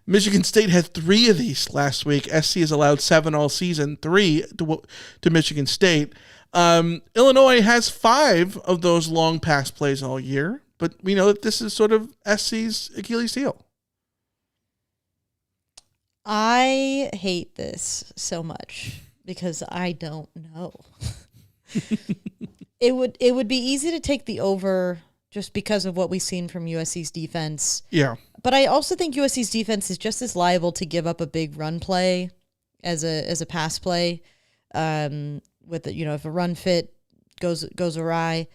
Michigan State had 3 of these last week. SC has allowed 7 all season, 3 to Michigan State. Illinois has 5 of those long pass plays all year, but we know that this is sort of SC's Achilles heel. I hate this so much because I don't know. It would be easy to take the over just because of what we've seen from USC's defense. Yeah. But I also think USC's defense is just as liable to give up a big run play as a pass play. With if a run fit goes awry.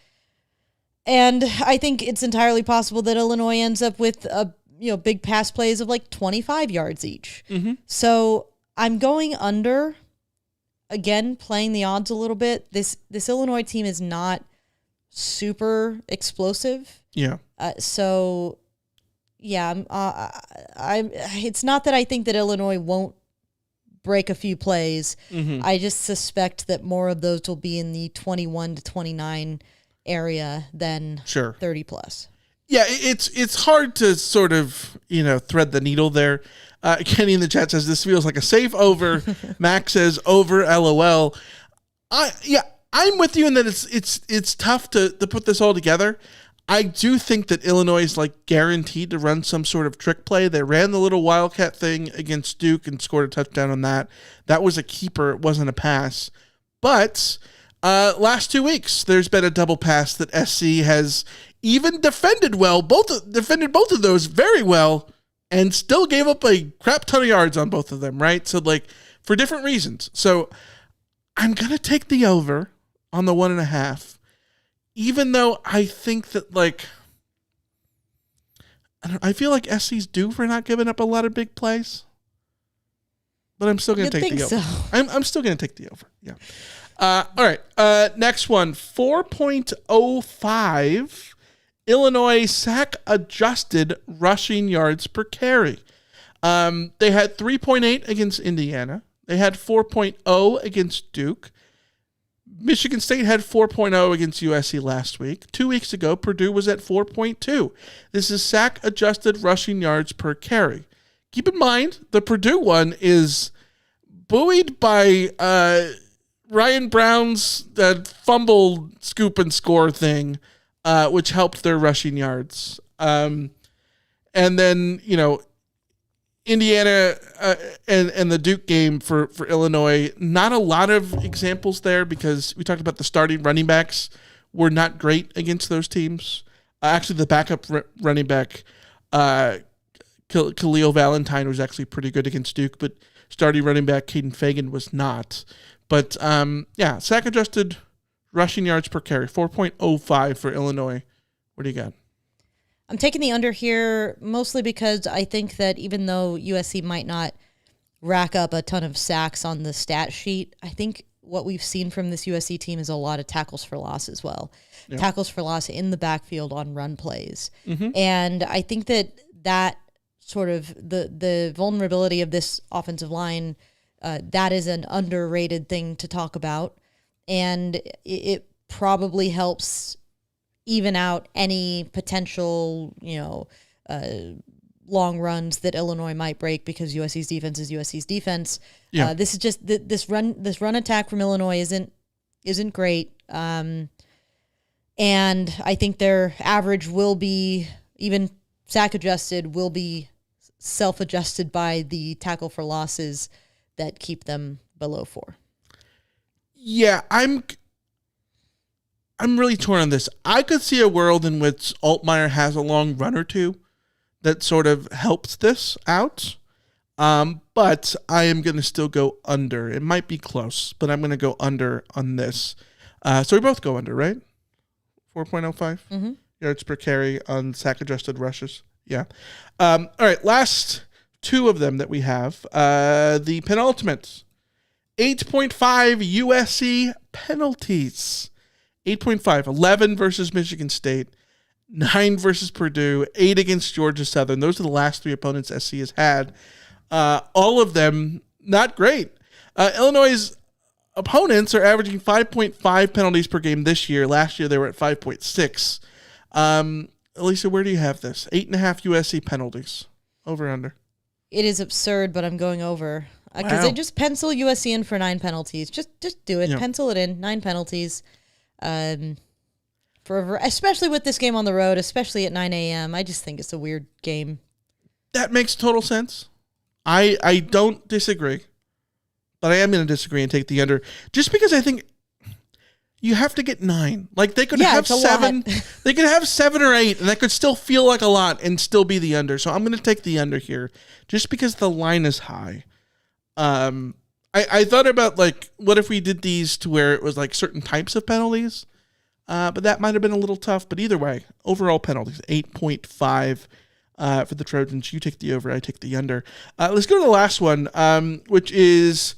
And I think it's entirely possible that Illinois ends up with big pass plays of like 25 yards each. Mm-hmm. So I'm going under. Again, playing the odds a little bit. This Illinois team is not super explosive. Yeah. So, yeah, it's not that I think that Illinois won't break a few plays. Mm-hmm. I just suspect that more of those will be in the 21 to 29 area than 30 plus. Yeah, it's hard to sort of, thread the needle there. Kenny in the chat says this feels like a safe over. Max says over, LOL. I'm with you in that it's tough to put this all together. I do think that Illinois is like guaranteed to run some sort of trick play. They ran the little Wildcat thing against Duke and scored a touchdown on that. That was a keeper. It wasn't a pass. But last 2 weeks, there's been a double pass that SC has even defended well. Defended both of those very well and still gave up a crap ton of yards on both of them, right? So, for different reasons. So, I'm going to take the over on the 1.5, even though I think that, I feel like SC's due for not giving up a lot of big plays. But I'm still going to take the over. So. I'm still going to take the over, yeah. All right, next one, 4.05 Illinois sack-adjusted rushing yards per carry. They had 3.8 against Indiana. They had 4.0 against Duke. Michigan State had 4.0 against USC last week. 2 weeks ago, Purdue was at 4.2. This is sack-adjusted rushing yards per carry. Keep in mind, the Purdue one is buoyed by Ryan Brown's fumble scoop and score thing, which helped their rushing yards. And then, Indiana and the Duke game for Illinois, not a lot of examples there because we talked about the starting running backs were not great against those teams. Actually, the backup running back, Khalil Valentine, was actually pretty good against Duke, but starting running back Caden Fagan was not. But, sack-adjusted rushing yards per carry, 4.05 for Illinois. What do you got? I'm taking the under here mostly because I think that even though USC might not rack up a ton of sacks on the stat sheet, I think what we've seen from this USC team is a lot of tackles for loss as well. Yeah. Tackles for loss in the backfield on run plays. Mm-hmm. And I think that sort of the vulnerability of this offensive line, that is an underrated thing to talk about. And it probably helps even out any potential, long runs that Illinois might break because USC's defense is USC's defense. Yeah. This is just this run attack from Illinois isn't great. And I think their average will be, even sack adjusted, will be self-adjusted by the tackle for losses that keep them below 4. Yeah, I'm really torn on this. I could see a world in which Altmaier has a long run or two that sort of helps this out. But I am going to still go under. It might be close, but I'm going to go under on this. So we both go under, right? 4.05 yards per carry on sack-adjusted rushes. Yeah. All right, last two of them that we have. The penultimate. 8.5 USC penalties. 8.5. 11 versus Michigan State. 9 versus Purdue, 8 against Georgia Southern. Those are the last 3 opponents SC has had. All of them not great. Illinois' opponents are averaging 5.5 penalties per game this year. Last year they were at 5.6. Elisa, where do you have this? 8.5 USC penalties. Over under. It is absurd, but I'm going over. Because they just pencil USC in for 9 penalties. Just do it. Yeah. Pencil it in. 9 penalties. Especially with this game on the road, especially at 9 a.m. I just think it's a weird game. That makes total sense. I don't disagree, but I am going to disagree and take the under, just because I think you have to get 9. Like they could have 7. They could have 7 or 8, and that could still feel like a lot and still be the under. So I'm going to take the under here, just because the line is high. I thought about, like, what if we did these to where it was like certain types of penalties. But that might have been a little tough. But either way, overall penalties, 8.5 for the Trojans. You take the over, I take the under. Let's go to the last one, which is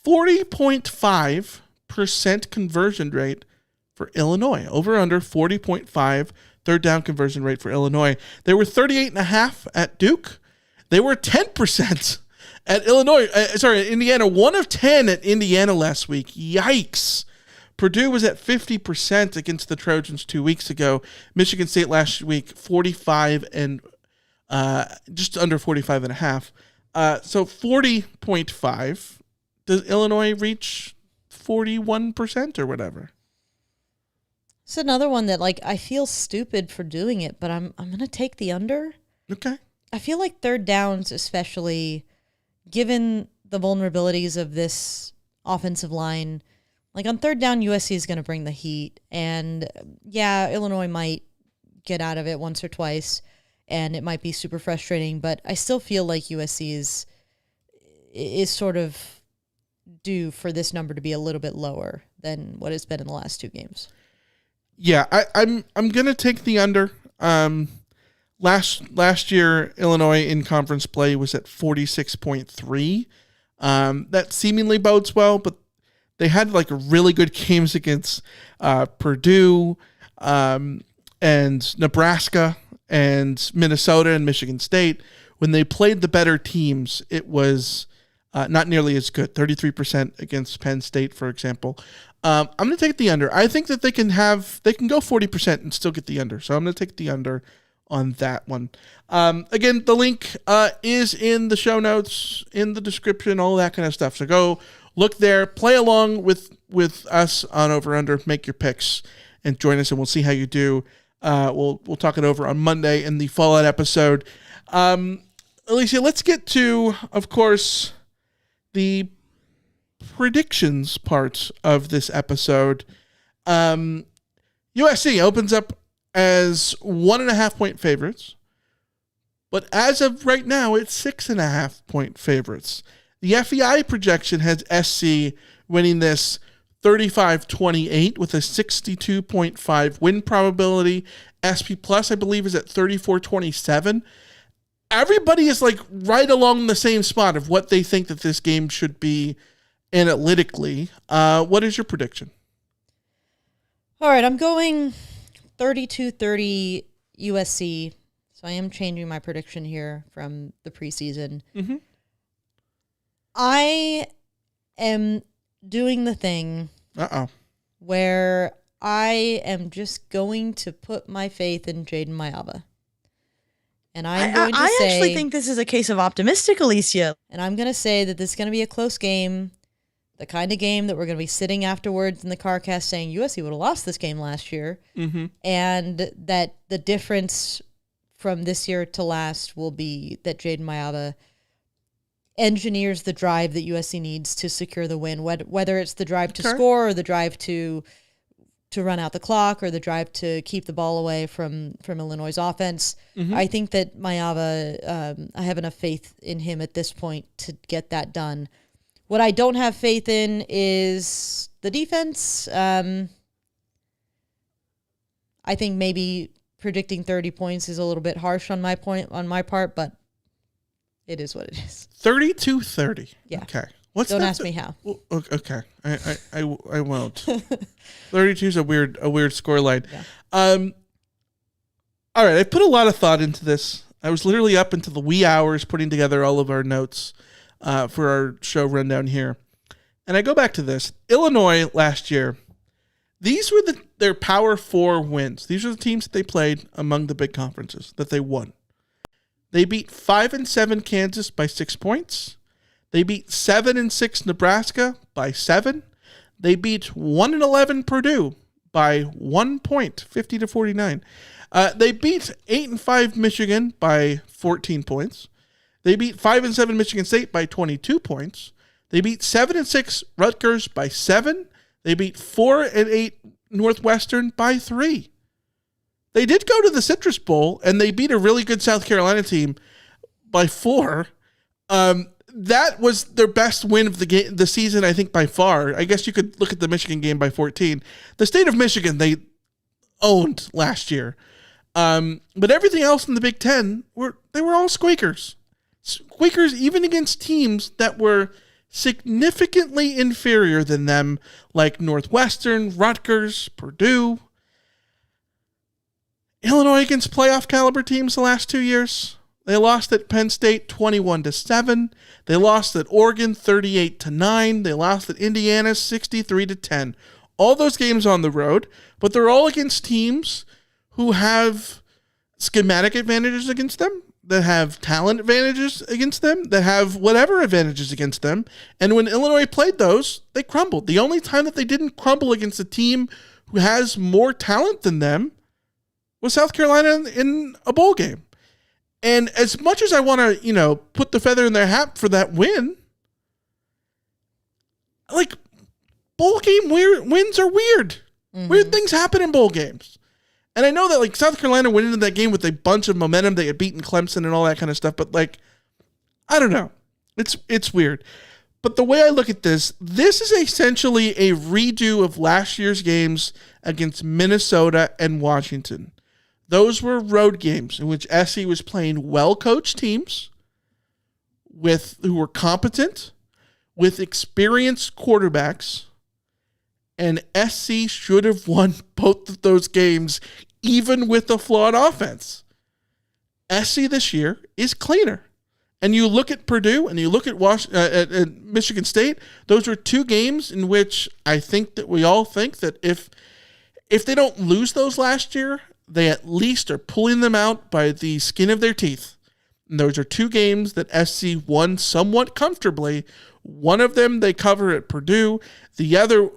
40.5% conversion rate for Illinois. Over under 40.5 third down conversion rate for Illinois. They were 38.5 at Duke. They were 10% at Indiana. 1 of 10 at Indiana last week. Yikes. Purdue was at 50% against the Trojans 2 weeks ago. Michigan State last week, 45 and just under 45.5. So 40.5. Does Illinois reach 41% or whatever? It's another one that, like, I feel stupid for doing it, but I'm going to take the under. Okay. I feel like third downs, especially given the vulnerabilities of this offensive line. Like, on third down, USC is going to bring the heat. And, yeah, Illinois might get out of it once or twice, and it might be super frustrating. But I still feel like USC is sort of due for this number to be a little bit lower than what it's been in the last 2 games. Yeah, I'm going to take the under. Last year, Illinois in conference play was at 46.3. That seemingly bodes well, but they had like really good games against Purdue and Nebraska and Minnesota and Michigan State. When they played the better teams, it was not nearly as good. 33% against Penn State, for example. I'm going to take the under. I think that they can go 40% and still get the under. So I'm going to take the under on that one. Again, the link is in the show notes, in the description, all that kind of stuff. So go look there, play along with us on Over Under, make your picks, and join us, and we'll see how you do. We'll talk it over on Monday in the Fallout episode. Alicia, let's get to, of course, the predictions part of this episode. USC opens up as 1.5-point favorites, but as of right now, it's 6.5-point favorites. The FEI projection has SC winning this 35-28 with a 62.5 win probability. SP Plus, I believe, is at 34-27. Everybody is like right along the same spot of what they think that this game should be analytically. What is your prediction? All right, I'm going 32-30 USC. So I am changing my prediction here from the preseason. Mm-hmm. I am doing the thing where I am just going to put my faith in Jaden Mayava. And I'm going to say... I actually think this is a case of optimistic, Alicia. And I'm going to say that this is going to be a close game. The kind of game that we're going to be sitting afterwards in the CarCast saying USC would have lost this game last year. Mm-hmm. And that the difference from this year to last will be that Jaden Mayava engineers the drive that USC needs to secure the win, whether it's the drive to score or the drive to run out the clock or the drive to keep the ball away from Illinois' offense. Mm-hmm. I think that Mayava, I have enough faith in him at this point to get that done. What I don't have faith in is the defense. I think maybe predicting 30 points is a little bit harsh on my part, but it is what it is. 32-30. Yeah. Okay. Don't ask me how. Okay. I won't. 32 is a weird scoreline. Yeah. All right. I put a lot of thought into this. I was literally up into the wee hours putting together all of our notes for our show rundown here. And I go back to this. Illinois last year, these were their Power 4 wins. These are the teams that they played among the big conferences that they won. They beat 5-7 Kansas by 6 points. They beat 7-6 Nebraska by 7. They beat 1-11 Purdue by 1 point, 50-49. They beat 8-5 Michigan by 14 points. They beat 5-7 Michigan State by 22 points. They beat 7-6 Rutgers by 7. They beat 4-8 Northwestern by 3. They did go to the Citrus Bowl, and they beat a really good South Carolina team by 4. That was their best win of the season, I think, by far. I guess you could look at the Michigan game by 14. The state of Michigan, they owned last year. But everything else in the Big Ten, they were all squeakers. Squeakers even against teams that were significantly inferior than them, like Northwestern, Rutgers, Purdue. Illinois against playoff caliber teams the last 2 years. They lost at Penn State 21-7. They lost at Oregon 38-9. They lost at Indiana 63-10. All those games on the road, but they're all against teams who have schematic advantages against them, that have talent advantages against them, that have whatever advantages against them. And when Illinois played those, they crumbled. The only time that they didn't crumble against a team who has more talent than them was South Carolina in a bowl game. And as much as I want to, put the feather in their hat for that win, like, bowl game wins are weird. Mm-hmm. Weird things happen in bowl games. And I know that, like, South Carolina went into that game with a bunch of momentum. They had beaten Clemson and all that kind of stuff. But, like, I don't know. It's weird. But the way I look at this is essentially a redo of last year's games against Minnesota and Washington. Those were road games in which SC was playing well-coached teams who were competent, with experienced quarterbacks, and SC should have won both of those games, even with a flawed offense. SC this year is cleaner. And you look at Purdue and you look at Michigan State, those are two games in which I think that we all think that if they don't lose those last year, they at least are pulling them out by the skin of their teeth. And those are two games that SC won somewhat comfortably. One of them they cover at Purdue. The other,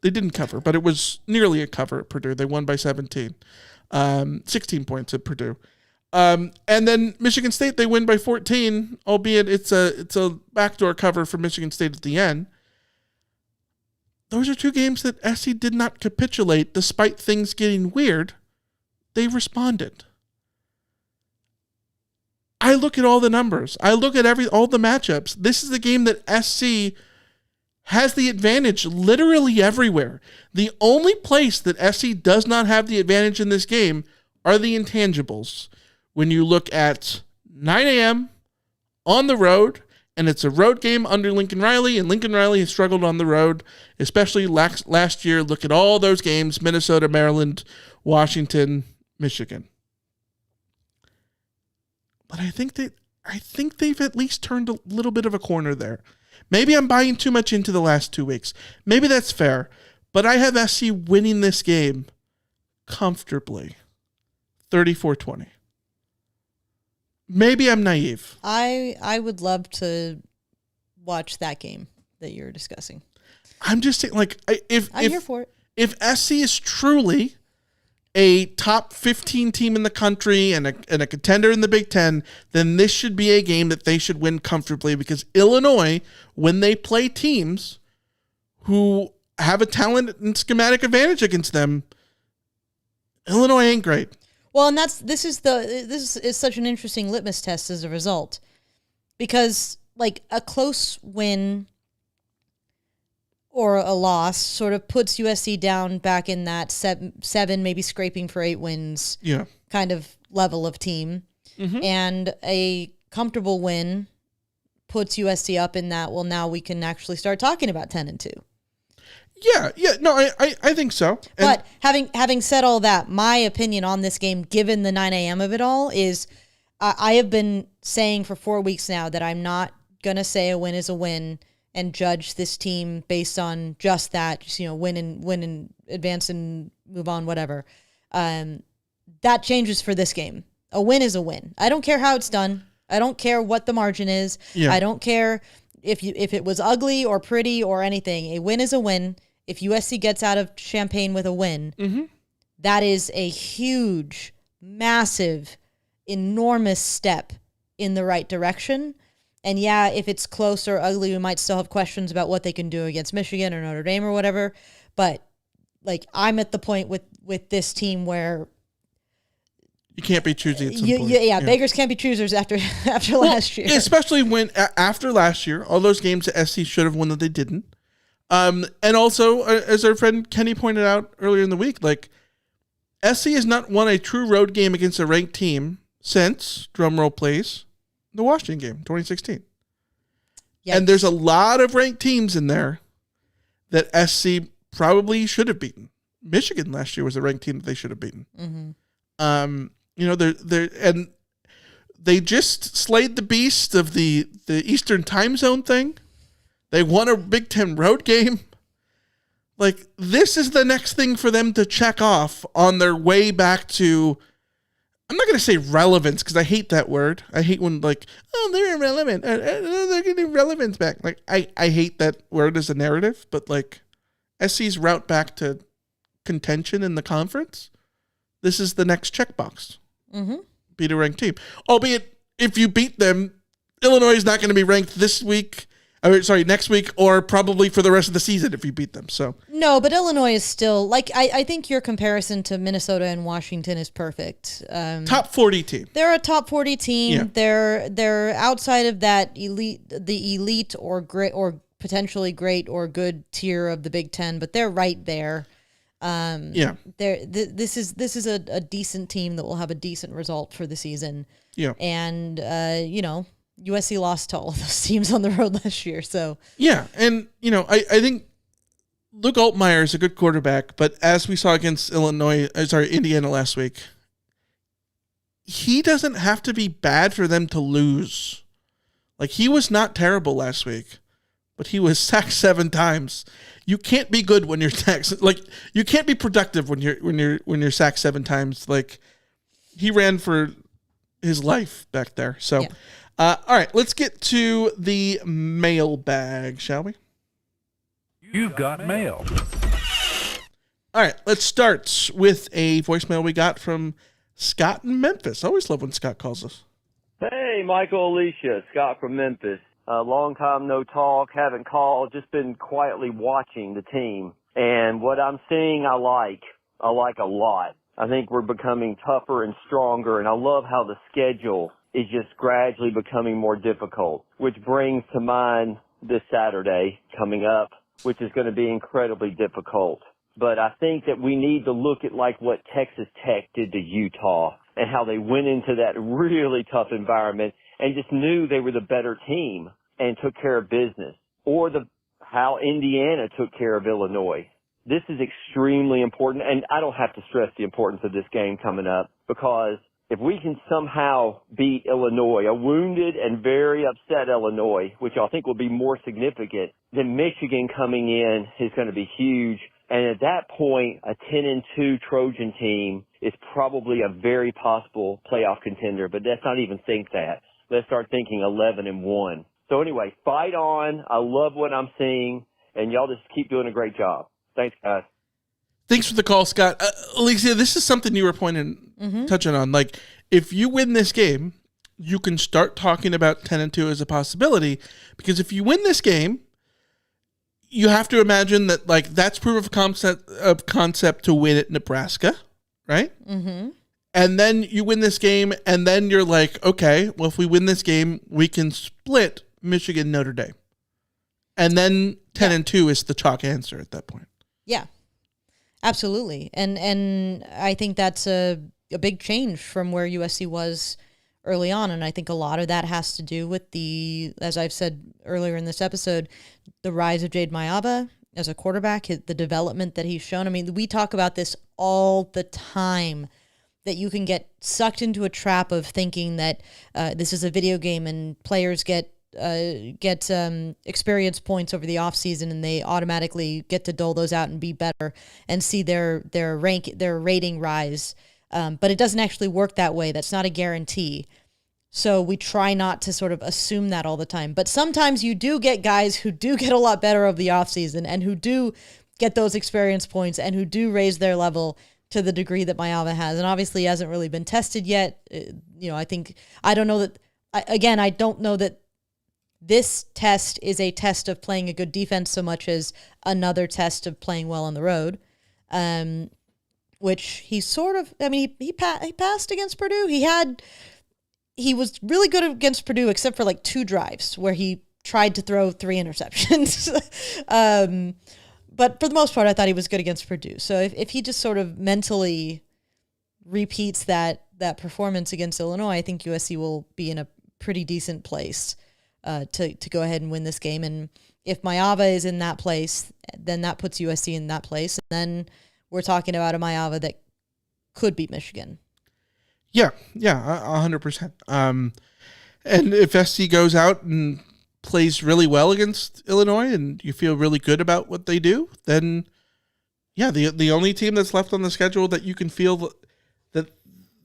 they didn't cover, but it was nearly a cover at Purdue. They won by 17, 16 points at Purdue. And then Michigan State, they win by 14, albeit it's a backdoor cover for Michigan State at the end. Those are two games that SC did not capitulate despite things getting weird. They responded. I look at all the numbers. I look at all the matchups. This is the game that SC has the advantage literally everywhere. The only place that SC does not have the advantage in this game are the intangibles. When you look at 9 a.m. on the road and it's a road game under Lincoln Riley, and Lincoln Riley has struggled on the road, especially last year. Look at all those games: Minnesota, Maryland, Washington, Michigan. But I think they've at least turned a little bit of a corner there. Maybe I'm buying too much into the last 2 weeks. Maybe that's fair. But I have SC winning this game comfortably, 34-20. Maybe I'm naive. I would love to watch that game that you're discussing. I'm just saying, like, I'm here for it. If SC is truly a top 15 team in the country and a contender in the Big Ten, then this should be a game that they should win comfortably, because Illinois, when they play teams who have a talent and schematic advantage against them, Illinois ain't great. Well, and this is such an interesting litmus test as a result, because like a close win or a loss sort of puts USC down back in that seven, maybe scraping for 8 wins, kind of level of team, and a comfortable win puts USC up in that. Well, now we can actually start talking about 10-2. No, I think so. But having said all that, my opinion on this game, given the 9 a.m. of it all, is I have been saying for 4 weeks now that I'm not going to say a win is a win and judge this team based on just that, just, win and advance and move on, whatever. That changes for this game. A win is a win. I don't care how it's done. I don't care what the margin is. Yeah. I don't care if it was ugly or pretty or anything. A win is a win. If USC gets out of Champaign with a win, that is a huge, massive, enormous step in the right direction. And yeah, if it's close or ugly, we might still have questions about what they can do against Michigan or Notre Dame or whatever. But like, I'm at the point with this team where you can't be choosy at some point. Beggars can't be choosers after last year. Especially when after last year, all those games that SC should have won that they didn't. And also, as our friend Kenny pointed out earlier in the week, like, SC has not won a true road game against a ranked team since, drumroll please, the Washington game, 2016. Yikes. And there's a lot of ranked teams in there that SC probably should have beaten. Michigan last year was a ranked team that they should have beaten. And they just slayed the beast of the Eastern time zone thing. They won a Big Ten road game. Like, this is the next thing for them to check off on their way back to, I'm not going to say relevance, because I hate that word. I hate when, like, oh, they're irrelevant. They're getting relevance back. Like, I hate that word as a narrative, but, like, SC's route back to contention in the conference, this is the next checkbox. Beat a ranked team. Albeit, if you beat them, Illinois is not going to be ranked next week, or probably for the rest of the season if you beat them. So no, but Illinois is still, like, I think your comparison to Minnesota and Washington is perfect. Top 40 team. They're a top 40 team. Yeah. They're outside of that elite or great or potentially great or good tier of the Big Ten, but they're right there. This is a decent team that will have a decent result for the season. Yeah, and USC lost to all of those teams on the road last year. So yeah, and I think Luke Altmaier is a good quarterback, but as we saw against Indiana last week, he doesn't have to be bad for them to lose. Like, he was not terrible last week, but he was sacked 7 times. You can't be good when you're sacked. Like, you can't be productive when you're sacked 7 times. Like, he ran for his life back there. So. Yeah. All right, let's get to the mailbag, shall we? You've got mail. All right, let's start with a voicemail we got from Scott in Memphis. I always love when Scott calls us. Hey, Michael, Alicia, Scott from Memphis. Long time no talk, haven't called, just been quietly watching the team. And what I'm seeing, I like a lot. I think we're becoming tougher and stronger, and I love how the schedule is just gradually becoming more difficult, which brings to mind this Saturday coming up, which is going to be incredibly difficult. But I think that we need to look at like what Texas Tech did to Utah and how they went into that really tough environment and just knew they were the better team. and took care of business, or how Indiana took care of Illinois. This is extremely important, and I don't have to stress the importance of this game coming up, because if we can somehow beat Illinois, a wounded and very upset Illinois, which I think will be more significant, then Michigan coming in is going to be huge. And at that point, a 10-2 Trojan team is probably a very possible playoff contender, but let's not even think that. Let's start thinking 11-1. So anyway, fight on. I love what I'm seeing, and y'all just keep doing a great job. Thanks, guys. Thanks for the call, Scott. Alicia, this is something you were touching on. Like, if you win this game, you can start talking about 10-2 as a possibility, because if you win this game, you have to imagine that, like, that's proof of concept to win at Nebraska, right? Mm-hmm. And then you win this game, and then you're like, okay, well, if we win this game, we can split Michigan Notre Dame. And then 10-2 is the chalk answer at that point. Yeah, absolutely. And I think that's a big change from where USC was early on. And I think a lot of that has to do with as I've said earlier in this episode, the rise of Jade Mayava as a quarterback, the development that he's shown. I mean, we talk about this all the time, that you can get sucked into a trap of thinking that this is a video game and players get experience points over the offseason and they automatically get to dole those out and be better and see their rating rise. But it doesn't actually work that way. That's not a guarantee. So we try not to sort of assume that all the time. But sometimes you do get guys who do get a lot better over the offseason and who do get those experience points and who do raise their level to the degree that Mayava has. And obviously hasn't really been tested yet. I don't know that this test is a test of playing a good defense so much as another test of playing well on the road. Which he sort of, he passed against Purdue. He was really good against Purdue, except for like 2 drives where he tried to throw 3 interceptions. But for the most part, I thought he was good against Purdue. So if he just sort of mentally repeats that performance against Illinois, I think USC will be in a pretty decent place to go ahead and win this game. And if Mayava is in that place, then that puts USC in that place. And then we're talking about a Mayava that could beat Michigan. Yeah, 100%. And if SC goes out and plays really well against Illinois and you feel really good about what they do, then, yeah, the only team that's left on the schedule that you can feel that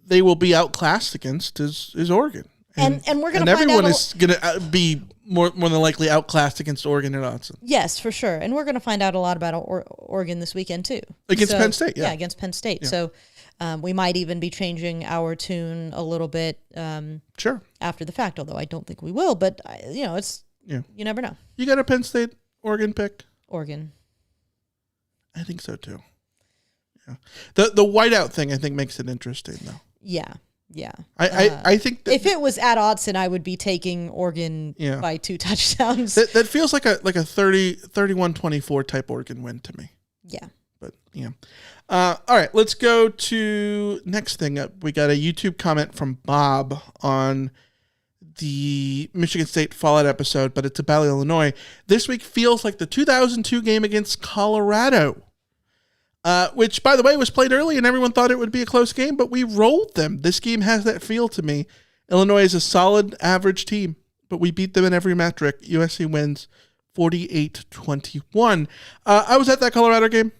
they will be outclassed against is Oregon. And we're going to find out. And everyone is going to be more than likely outclassed against Oregon and Autzen. Yes, for sure. And we're going to find out a lot about Oregon this weekend, too. Against Penn State, yeah. Yeah, against Penn State. Yeah. So we might even be changing our tune a little bit sure. after the fact, although I don't think we will. But, you never know. You got a Penn State, Oregon pick? Oregon. I think so, too. Yeah. The whiteout thing, I think, makes it interesting, though. Yeah. I think that if it was at Autzen, I would be taking Oregon by 2 touchdowns. That feels like a 31-24 type Oregon win to me. Yeah. But yeah. All right, let's go to next thing up. We got a YouTube comment from Bob on the Michigan State Fallout episode, but it's about Illinois. This week feels like the 2002 game against Colorado. Which, by the way, was played early and everyone thought it would be a close game, but we rolled them. This game has that feel to me. Illinois is a solid average team, but we beat them in every metric. USC wins 48-21. I was at that Colorado game.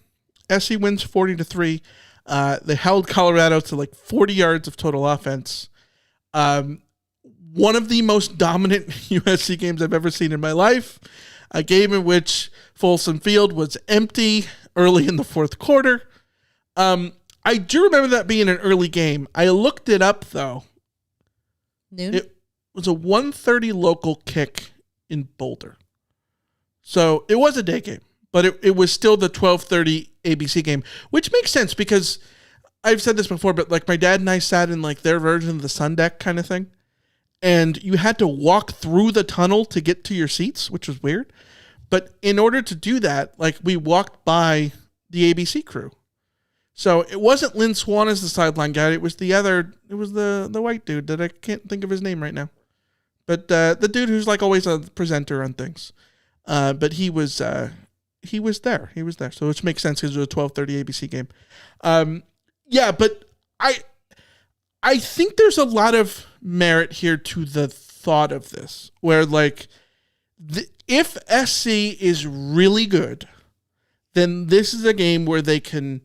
SC wins 40-3. They held Colorado to like 40 yards of total offense. One of the most dominant USC games I've ever seen in my life. A game in which Folsom Field was empty early in the fourth quarter. I do remember that being an early game. I looked it up, though. Noon? It was a 1:30 local kick in Boulder. So it was a day game, but it was still the 12:30 ABC game, which makes sense because I've said this before, but like my dad and I sat in like their version of the Sun Deck kind of thing. And you had to walk through the tunnel to get to your seats, which was weird. But in order to do that, like we walked by the ABC crew. So it wasn't Lynn Swan as the sideline guy. It was the white dude that I can't think of his name right now. But the dude who's like always a presenter on things. But he was there. He was there. So which makes sense because it was a 12:30 ABC game. Yeah, but I think there's a lot of merit here to the thought of this, where like if SC is really good, then this is a game where they can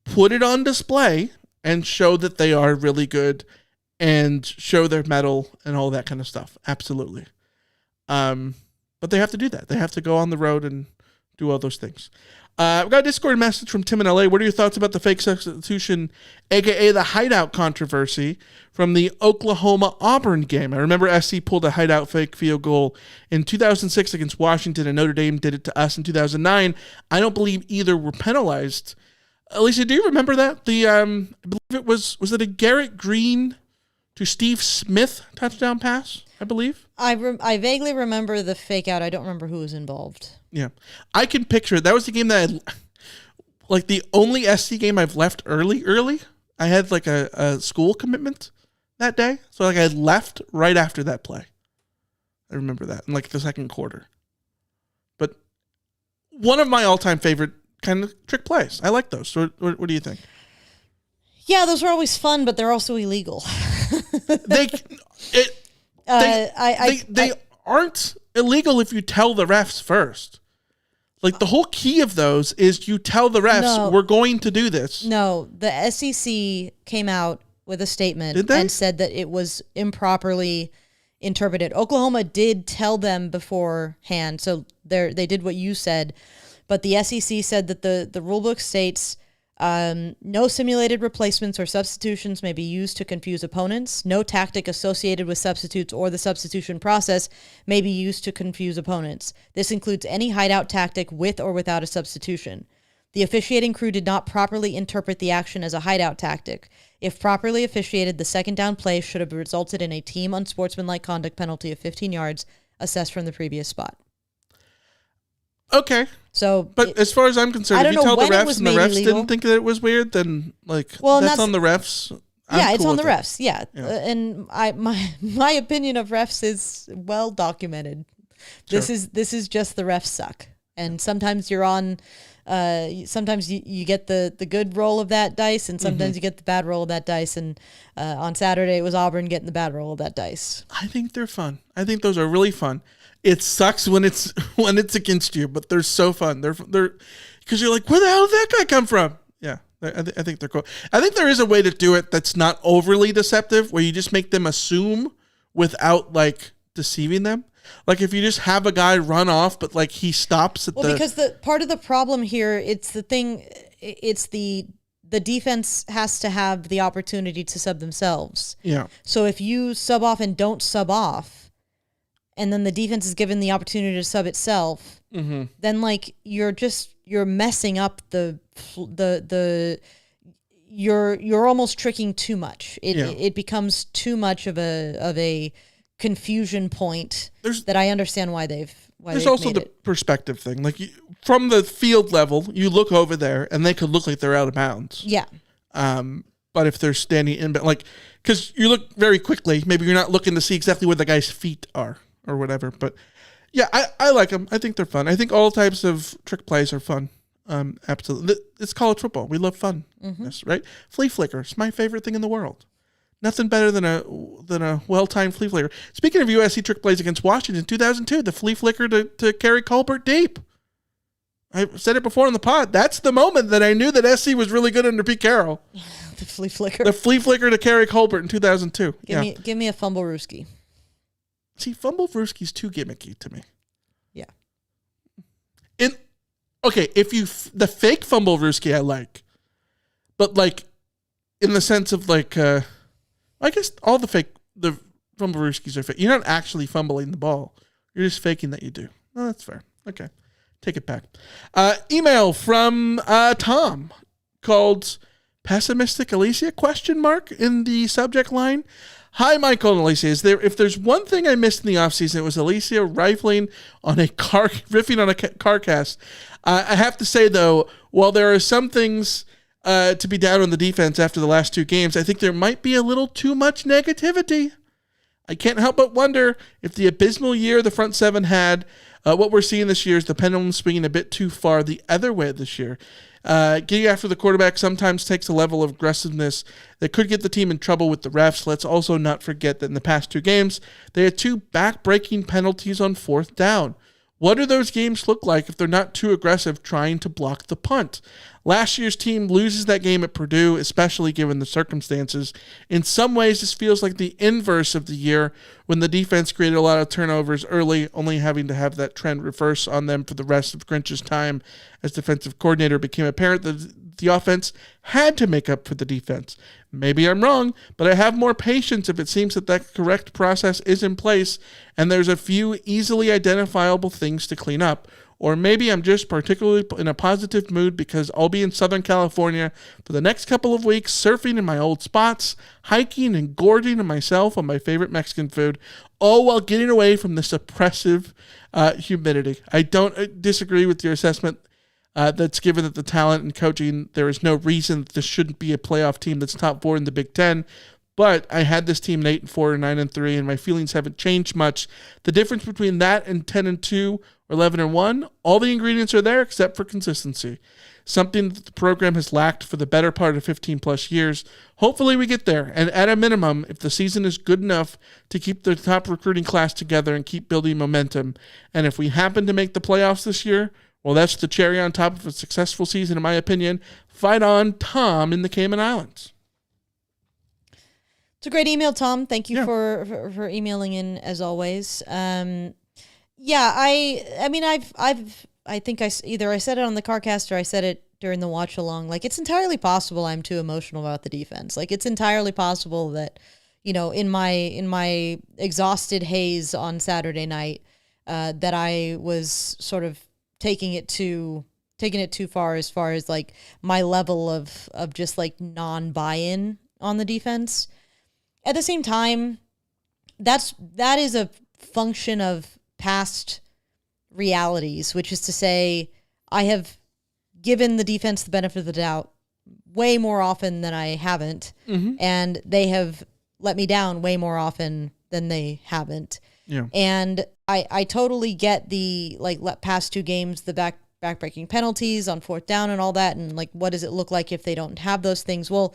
put it on display and show that they are really good and show their mettle and all that kind of stuff. Absolutely. But they have to do that. They have to go on the road and do all those things. We got a Discord message from Tim in LA. What are your thoughts about the fake substitution, aka the hideout controversy from the Oklahoma-Auburn game? I remember SC pulled a hideout fake field goal in 2006 against Washington, and Notre Dame did it to us in 2009. I don't believe either were penalized. Alicia, do you remember that? I believe it was it a Garrett Green to Steve Smith touchdown pass, I believe? I vaguely remember the fake out. I don't remember who was involved. Yeah. I can picture it. That was the game that like the only SC game I've left early. I had like a school commitment that day. So like I had left right after that play. I remember that in like the second quarter. But one of my all-time favorite kind of trick plays. I like those. So what do you think? Yeah, those are always fun, but they're also illegal. They aren't illegal if you tell the refs first. Like the whole key of those is you tell the refs, we're going to do this. No, the SEC came out with a statement and said that it was improperly interpreted. Oklahoma did tell them beforehand, so they did what you said, but the SEC said that the rule book states no simulated replacements or substitutions may be used to confuse opponents. No tactic associated with substitutes or the substitution process may be used to confuse opponents. This includes any hideout tactic with or without a substitution. The officiating crew did not properly interpret the action as a hideout tactic. If properly officiated, the second down play should have resulted in a team unsportsmanlike conduct penalty of 15 yards assessed from the previous spot. Okay. But as far as I'm concerned, if you tell the refs and the refs didn't think that it was weird, then that's on the refs. It's on the refs. Yeah. And my opinion of refs is well documented. Sure. This is just the refs suck. And sometimes you're on sometimes you get the good roll of that dice, and sometimes you get the bad roll of that dice. And on Saturday it was Auburn getting the bad roll of that dice. I think they're fun. I think those are really fun. It sucks when it's against you, but they're so fun. They're because you're like, where the hell did that guy come from? Yeah, I think they're cool. I think there is a way to do it that's not overly deceptive, where you just make them assume without like deceiving them. Like if you just have a guy run off, but like he stops at because the part of the problem here, it's the defense has to have the opportunity to sub themselves. Yeah. So if you sub off and don't sub off, and then the defense is given the opportunity to sub itself, then like you're messing up you're almost tricking too much. It becomes too much of a confusion point that I understand why they've There's also the perspective thing. Like from the field level, you look over there and they could look like they're out of bounds. Yeah. But if they're standing in, like, because you look very quickly, maybe you're not looking to see exactly where the guy's feet are or whatever. But yeah, I like them. I think they're fun. I think all types of trick plays are fun. Absolutely. It's college football. We love fun. Yes, right? Flea flicker. It's my favorite thing in the world. Nothing better than a well-timed flea flicker. Speaking of USC trick plays against Washington, 2002, the flea flicker to carry Colbert deep. I said it before on the pod. That's the moment that I knew that SC was really good under Pete Carroll. The flea flicker. The flea flicker to carry Colbert in 2002. Give me a fumble Rooski. See, fumble Rooski's too gimmicky to me. Yeah. The fake fumble Rooski I like, but like in the sense of like, I guess all the fumble Rooskis are fake. You're not actually fumbling the ball. You're just faking that you do. Well, that's fair. Okay. Take it back. Email from Tom called Pessimistic Alicia ? In the subject line. Hi, Michael and Alicia. If there's one thing I missed in the offseason, it was Alicia riffing on a car cast. I have to say, though, while there are some things to be down on the defense after the last two games, I think there might be a little too much negativity. I can't help but wonder if the abysmal year the front seven had, what we're seeing this year is the pendulum swinging a bit too far the other way this year. Getting after the quarterback sometimes takes a level of aggressiveness that could get the team in trouble with the refs. Let's also not forget that in the past 2 games, they had 2 back-breaking penalties on 4th down. What do those games look like if they're not too aggressive trying to block the punt? Last year's team loses that game at Purdue, especially given the circumstances. In some ways, this feels like the inverse of the year when the defense created a lot of turnovers early, only having to have that trend reverse on them for the rest of Grinch's time as defensive coordinator. Became apparent that the offense had to make up for the defense. Maybe I'm wrong, but I have more patience if it seems that that correct process is in place and there's a few easily identifiable things to clean up. Or maybe I'm just particularly in a positive mood because I'll be in Southern California for the next couple of weeks, surfing in my old spots, hiking and gorging on myself on my favorite Mexican food, all while getting away from this oppressive humidity. I don't disagree with your assessment that's given that the talent and coaching, there is no reason that this shouldn't be a playoff team that's top 4 in the Big Ten. But I had this team at 8-4 or 9-3, and my feelings haven't changed much. The difference between that and 10-2 or 11-1, all the ingredients are there except for consistency. Something that the program has lacked for the better part of 15 plus years. Hopefully we get there. And at a minimum, if the season is good enough to keep the top recruiting class together and keep building momentum, and if we happen to make the playoffs this year, well, that's the cherry on top of a successful season, in my opinion. Fight on, Tom in the Cayman Islands. It's a great email, Tom. Thank you for emailing in as always. I think I said it on the CarCast or I said it during the watch along. Like, it's entirely possible I'm too emotional about the defense. Like, it's entirely possible that, in my exhausted haze on Saturday night, that I was sort of taking it too far as like my level of just like non-buy-in on the defense. At the same time, that is a function of past realities, which is to say I have given the defense the benefit of the doubt way more often than I haven't, and they have let me down way more often than they haven't. Yeah. And I totally get the past 2 games, the back-breaking penalties on 4th down and all that, and like what does it look like if they don't have those things? Well,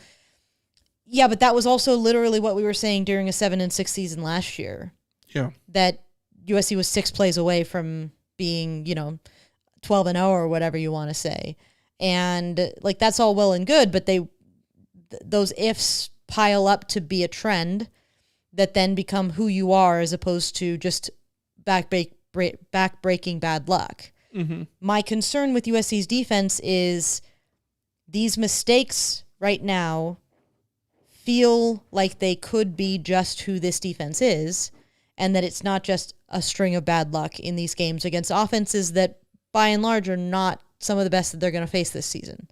yeah, but that was also literally what we were saying during a 7-6 season last year. Yeah. That USC was 6 plays away from being, 12-0 or whatever you want to say. And like that's all well and good, but those ifs pile up to be a trend that then become who you are as opposed to just back-breaking bad luck. Mm-hmm. My concern with USC's defense is these mistakes right now feel like they could be just who this defense is, and that it's not just a string of bad luck in these games against offenses that, by and large, are not some of the best that they're going to face this season.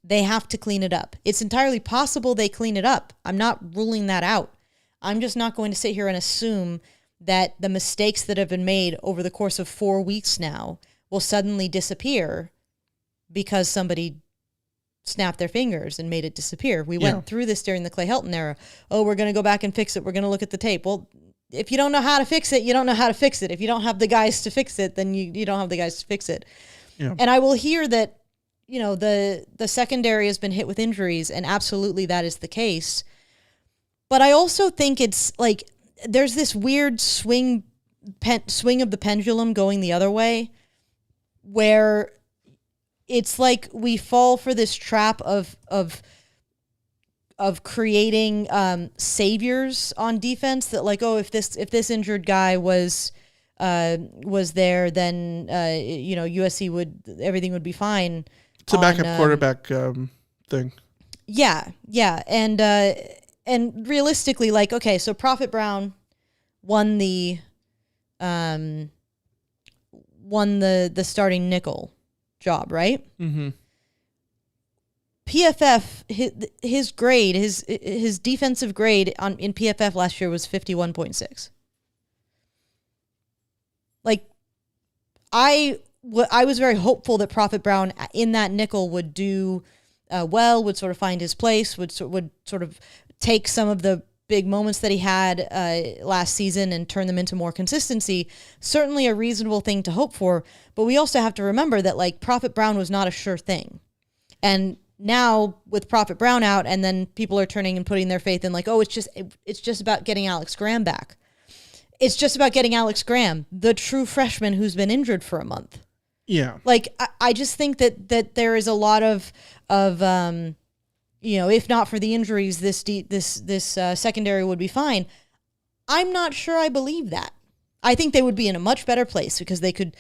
They have to clean it up. It's entirely possible they clean it up. I'm not ruling that out. I'm just not going to sit here and assume that the mistakes that have been made over the course of 4 weeks now will suddenly disappear because somebody snapped their fingers and made it disappear. We went through this during the Clay Helton era. Oh, we're going to go back and fix it. We're going to look at the tape. Well, if you don't know how to fix it, you don't know how to fix it. If you don't have the guys to fix it, then you don't have the guys to fix it. Yeah. And I will hear that, the secondary has been hit with injuries, and absolutely that is the case. But I also think it's like there's this weird swing of the pendulum going the other way where it's like we fall for this trap of creating saviors on defense that like, oh, if this injured guy was there, then USC everything would be fine. It's a backup quarterback thing. Yeah, and realistically, like, okay, so Prophet Brown won the starting nickel job, right? Mm-hmm. PFF, his grade, his defensive grade in PFF last year was 51.6. Like, I was very hopeful that Prophet Brown in that nickel would do would sort of find his place, would sort of take some of the big moments that he had last season and turn them into more consistency, certainly a reasonable thing to hope for. But we also have to remember that like Prophet Brown was not a sure thing. And now with Prophet Brown out, and then people are turning and putting their faith in like, oh, it's just about getting Alex Graham back. It's just about getting Alex Graham, the true freshman who's been injured for a month. Yeah. Like, I just think that there is a lot of if not for the injuries, this secondary would be fine. I'm not sure I believe that. I think they would be in a much better place because they could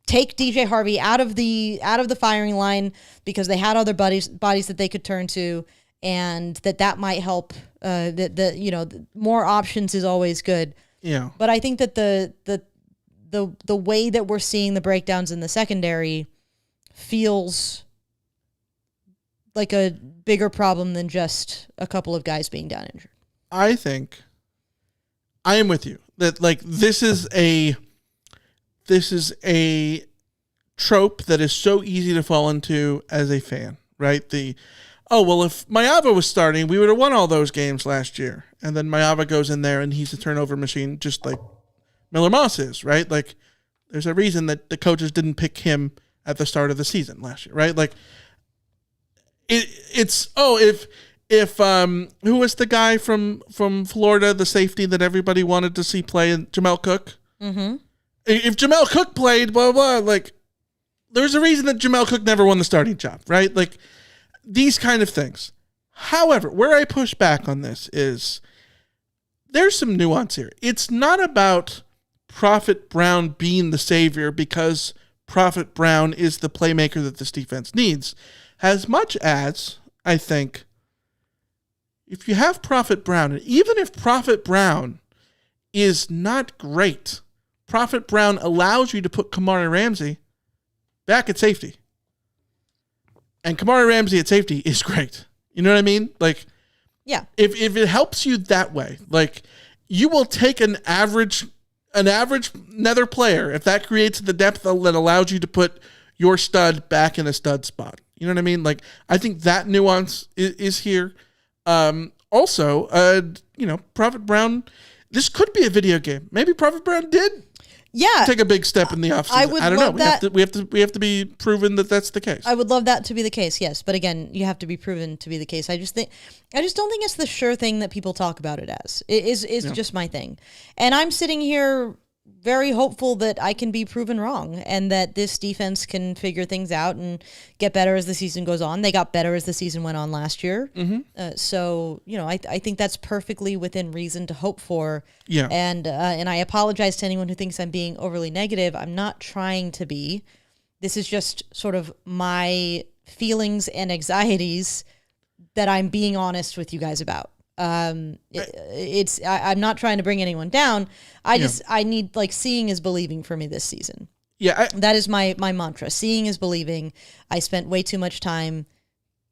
take DJ Harvey out of the firing line because they had other bodies that they could turn to, and that might help. More options is always good. Yeah. But I think that the way that we're seeing the breakdowns in the secondary feels like a bigger problem than just a couple of guys being down injured. I think I am with you that like this is a trope that is so easy to fall into as a fan, right? If Mayava was starting, we would have won all those games last year. And then Mayava goes in there and he's a turnover machine just like Miller Moss is, right? Like there's a reason that the coaches didn't pick him at the start of the season last year, right? Like if who was the guy from Florida, the safety that everybody wanted to see play, Jamel Cook? Mm-hmm. If Jamel Cook played, blah, blah, blah, like there's a reason that Jamel Cook never won the starting job, right? Like these kind of things. However, where I push back on this is there's some nuance here. It's not about Prophet Brown being the savior because Prophet Brown is the playmaker that this defense needs, as much as I think if you have Prophet Brown, and even if Prophet Brown is not great, Prophet Brown allows you to put Kamari Ramsey back at safety. And Kamari Ramsey at safety is great. You know what I mean? Like, yeah. If it helps you that way, like you will take an average nether player if that creates the depth that allows you to put your stud back in a stud spot. You know what I mean? Like I think that nuance is here. Also, Prophet Brown, this could be a video game. Maybe Prophet Brown did take a big step in the offseason. I don't know. We have to be proven that that's the case. I would love that to be the case, yes. But again, you have to be proven to be the case. I just don't think it's the sure thing that people talk about it as. It is just my thing. And I'm sitting here very hopeful that I can be proven wrong and that this defense can figure things out and get better as the season goes on. They got better as the season went on last year. Mm-hmm. So I think that's perfectly within reason to hope for. Yeah. And I apologize to anyone who thinks I'm being overly negative. I'm not trying to be. This is just sort of my feelings and anxieties that I'm being honest with you guys about. I'm not trying to bring anyone down. I need like seeing is believing for me this season. Yeah. That is my mantra. Seeing is believing. I spent way too much time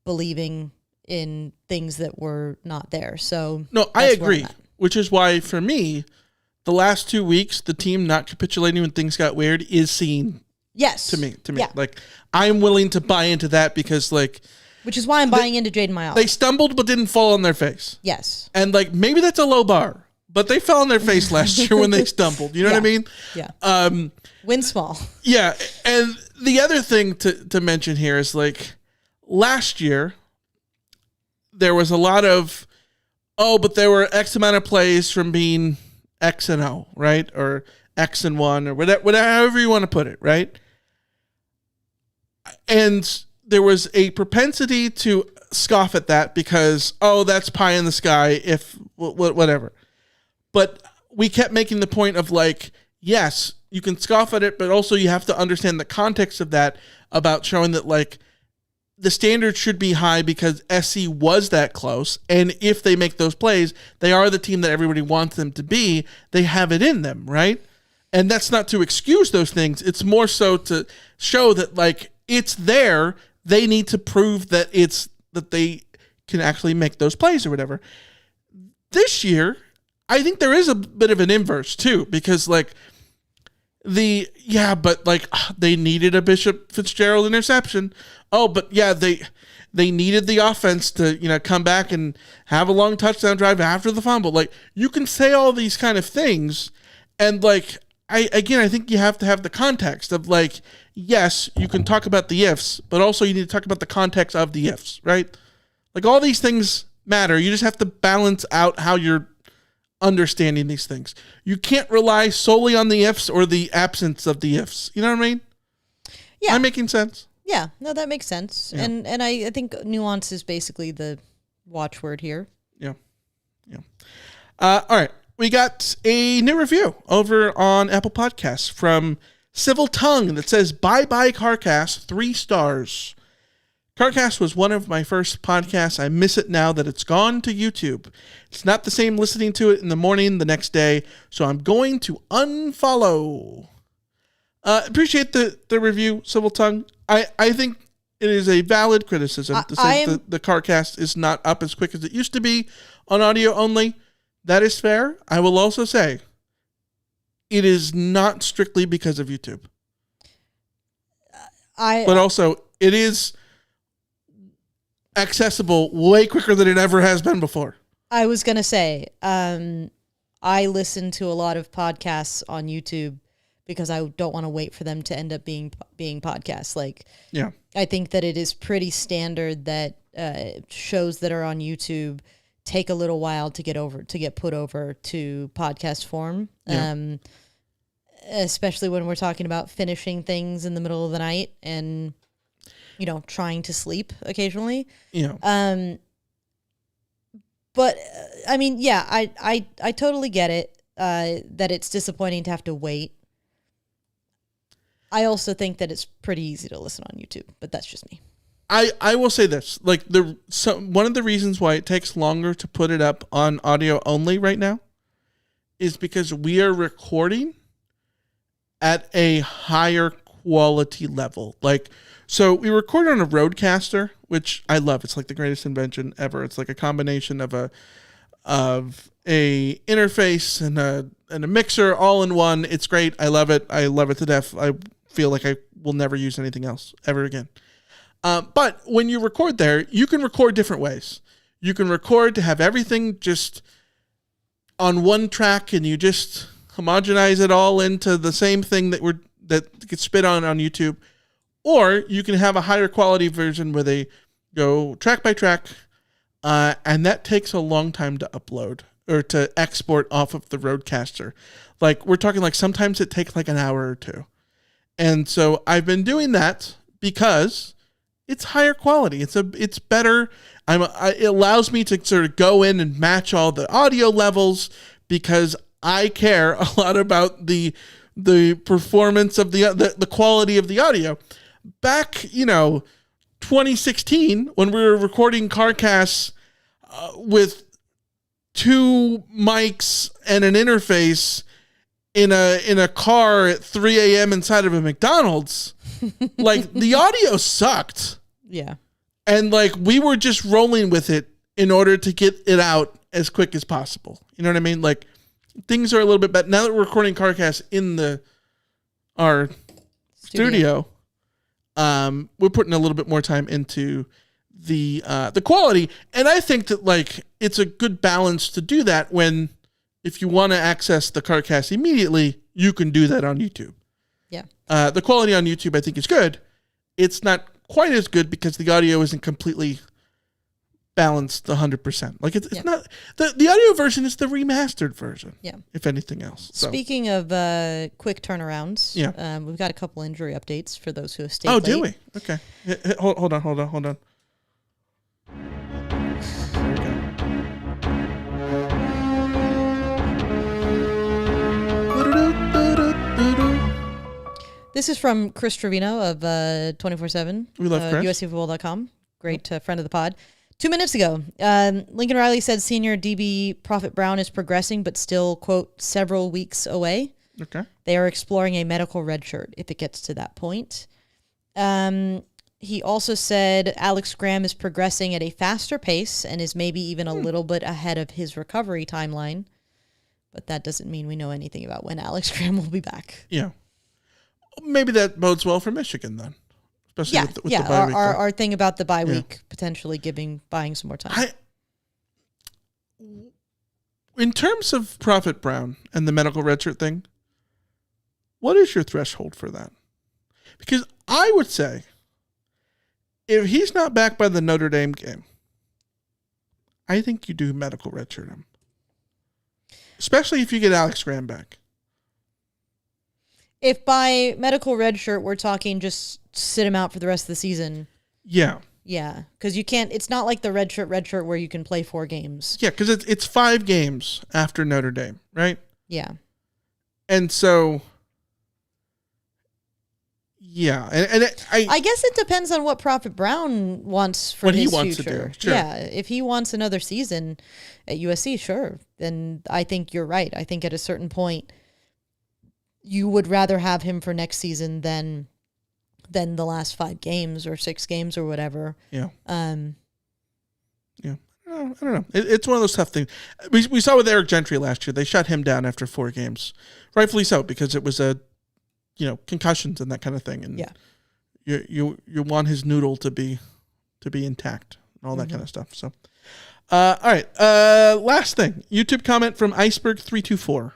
believing in things that were not there. So no, I agree. Which is why for me, the last 2 weeks, the team not capitulating when things got weird is seen. Yes. To me. Yeah. Like I'm willing to buy into that because like, which is why I'm buying into Jaden Mayala. They stumbled but didn't fall on their face. Yes. And like maybe that's a low bar, but they fell on their face last year when they stumbled. You know what I mean? Yeah. Win small. Yeah. And the other thing to mention here is like last year there was a lot of but there were X amount of plays from being X and O, right? Or X and 1 or whatever however you want to put it, right? And there was a propensity to scoff at that because, that's pie in the sky, if whatever. But we kept making the point of like, yes, you can scoff at it, but also you have to understand the context of that about showing that like the standard should be high because SC was that close. And if they make those plays, they are the team that everybody wants them to be. They have it in them, right? And that's not to excuse those things. It's more so to show that like it's there. They need to prove that they can actually make those plays or whatever. This year, I think there is a bit of an inverse too, because like but like they needed a Bishop Fitzgerald interception. Oh, but yeah, they needed the offense to, come back and have a long touchdown drive after the fumble. Like, you can say all these kind of things, and like I think you have to have the context of like, yes, you can talk about the ifs, but also you need to talk about the context of the ifs, right? Like, all these things matter. You just have to balance out how you're understanding these things. You can't rely solely on the ifs or the absence of the ifs. You know what I mean? Yeah. Am I making sense? Yeah, no, that makes sense. Yeah. And I think nuance is basically the watchword here. Yeah. All right. We got a new review over on Apple Podcasts from Civil Tongue that says, bye-bye CarCast, 3 stars. CarCast was one of my first podcasts. I miss it now that it's gone to YouTube. It's not the same listening to it in the morning the next day, so I'm going to unfollow. Appreciate the review, Civil Tongue. I think it is a valid criticism to say the CarCast is not up as quick as it used to be on audio only. That is fair. I will also say it is not strictly because of YouTube. But also it is accessible way quicker than it ever has been before. I was going to say, I listen to a lot of podcasts on YouTube because I don't want to wait for them to end up being podcasts. Like, yeah, I think that it is pretty standard that shows that are on YouTube take a little while to get put over to podcast form. Yeah. Especially when we're talking about finishing things in the middle of the night and, trying to sleep occasionally. Yeah. But I mean, yeah, I totally get it, that it's disappointing to have to wait. I also think that it's pretty easy to listen on YouTube, but that's just me. I will say this, like one of the reasons why it takes longer to put it up on audio only right now is because we are recording at a higher quality level. Like, so we record on a Rodecaster, which I love. It's like the greatest invention ever. It's like a combination of a interface and a mixer all in one. It's great. I love it. I love it to death. I feel like I will never use anything else ever again. But when you record there, you can record different ways. You can record to have everything just on one track, and you just homogenize it all into the same thing that gets spit on YouTube. Or you can have a higher quality version where they go track by track, and that takes a long time to upload or to export off of the Rodecaster. Like, we're talking like sometimes it takes like an hour or two. And so I've been doing that because it's higher quality. It's better. It allows me to sort of go in and match all the audio levels because I care a lot about the performance of the quality of the audio. Back, 2016, when we were recording CarCasts with 2 mics and an interface in a car at 3 a.m. inside of a McDonald's, like, the audio sucked. Yeah. And like, we were just rolling with it in order to get it out as quick as possible. You know what I mean? Like, things are a little bit better now that we're recording CarCast in our studio. We're putting a little bit more time into the quality, and I think that like it's a good balance to do that when, if you want to access the CarCast immediately, you can do that on YouTube. Yeah. The quality on YouTube, I think, is good. It's not quite as good because the audio isn't completely balanced 100%. Like, it's not the audio version is the remastered version. Yeah. If anything else. So. Speaking of quick turnarounds, we've got a couple injury updates for those who have stayed late. Do we? Okay. Hold on. There we go. This is from Chris Trevino of 24/7. We love Chris. USCfootball.com. Great friend of the pod. 2 minutes ago, Lincoln Riley said senior DB Prophet Brown is progressing, but still, quote, several weeks away. Okay. They are exploring a medical redshirt if it gets to that point. He also said Alex Graham is progressing at a faster pace and is maybe even a little bit ahead of his recovery timeline. But that doesn't mean we know anything about when Alex Graham will be back. Yeah. maybe that bodes well for Michigan then, especially with the bye week. Our thing about the bye week potentially buying some more time. In terms of Prophet Brown and the medical redshirt thing, what is your threshold for that? Because I would say, if he's not back by the Notre Dame game, I think you do medical redshirt him. Especially if you get Alex Graham back. If by medical redshirt we're talking just sit him out for the rest of the season. Yeah. Yeah, because you can't. It's not like the redshirt where you can play 4 games. Yeah, because it's 5 games after Notre Dame, right? Yeah. And so, yeah, and I guess it depends on what Prophet Brown wants for his future. To do. Sure. Yeah, if he wants another season at USC, sure. Then I think you're right. I think at a certain point, you would rather have him for next season than the last 5 games or 6 games or whatever. Yeah. Yeah. I don't know. It's one of those tough things. We saw with Eric Gentry last year. They shut him down after 4 games, rightfully so, because it was concussions and that kind of thing. And you want his noodle to be intact and all that kind of stuff. So, all right. Last thing, YouTube comment from Iceberg324.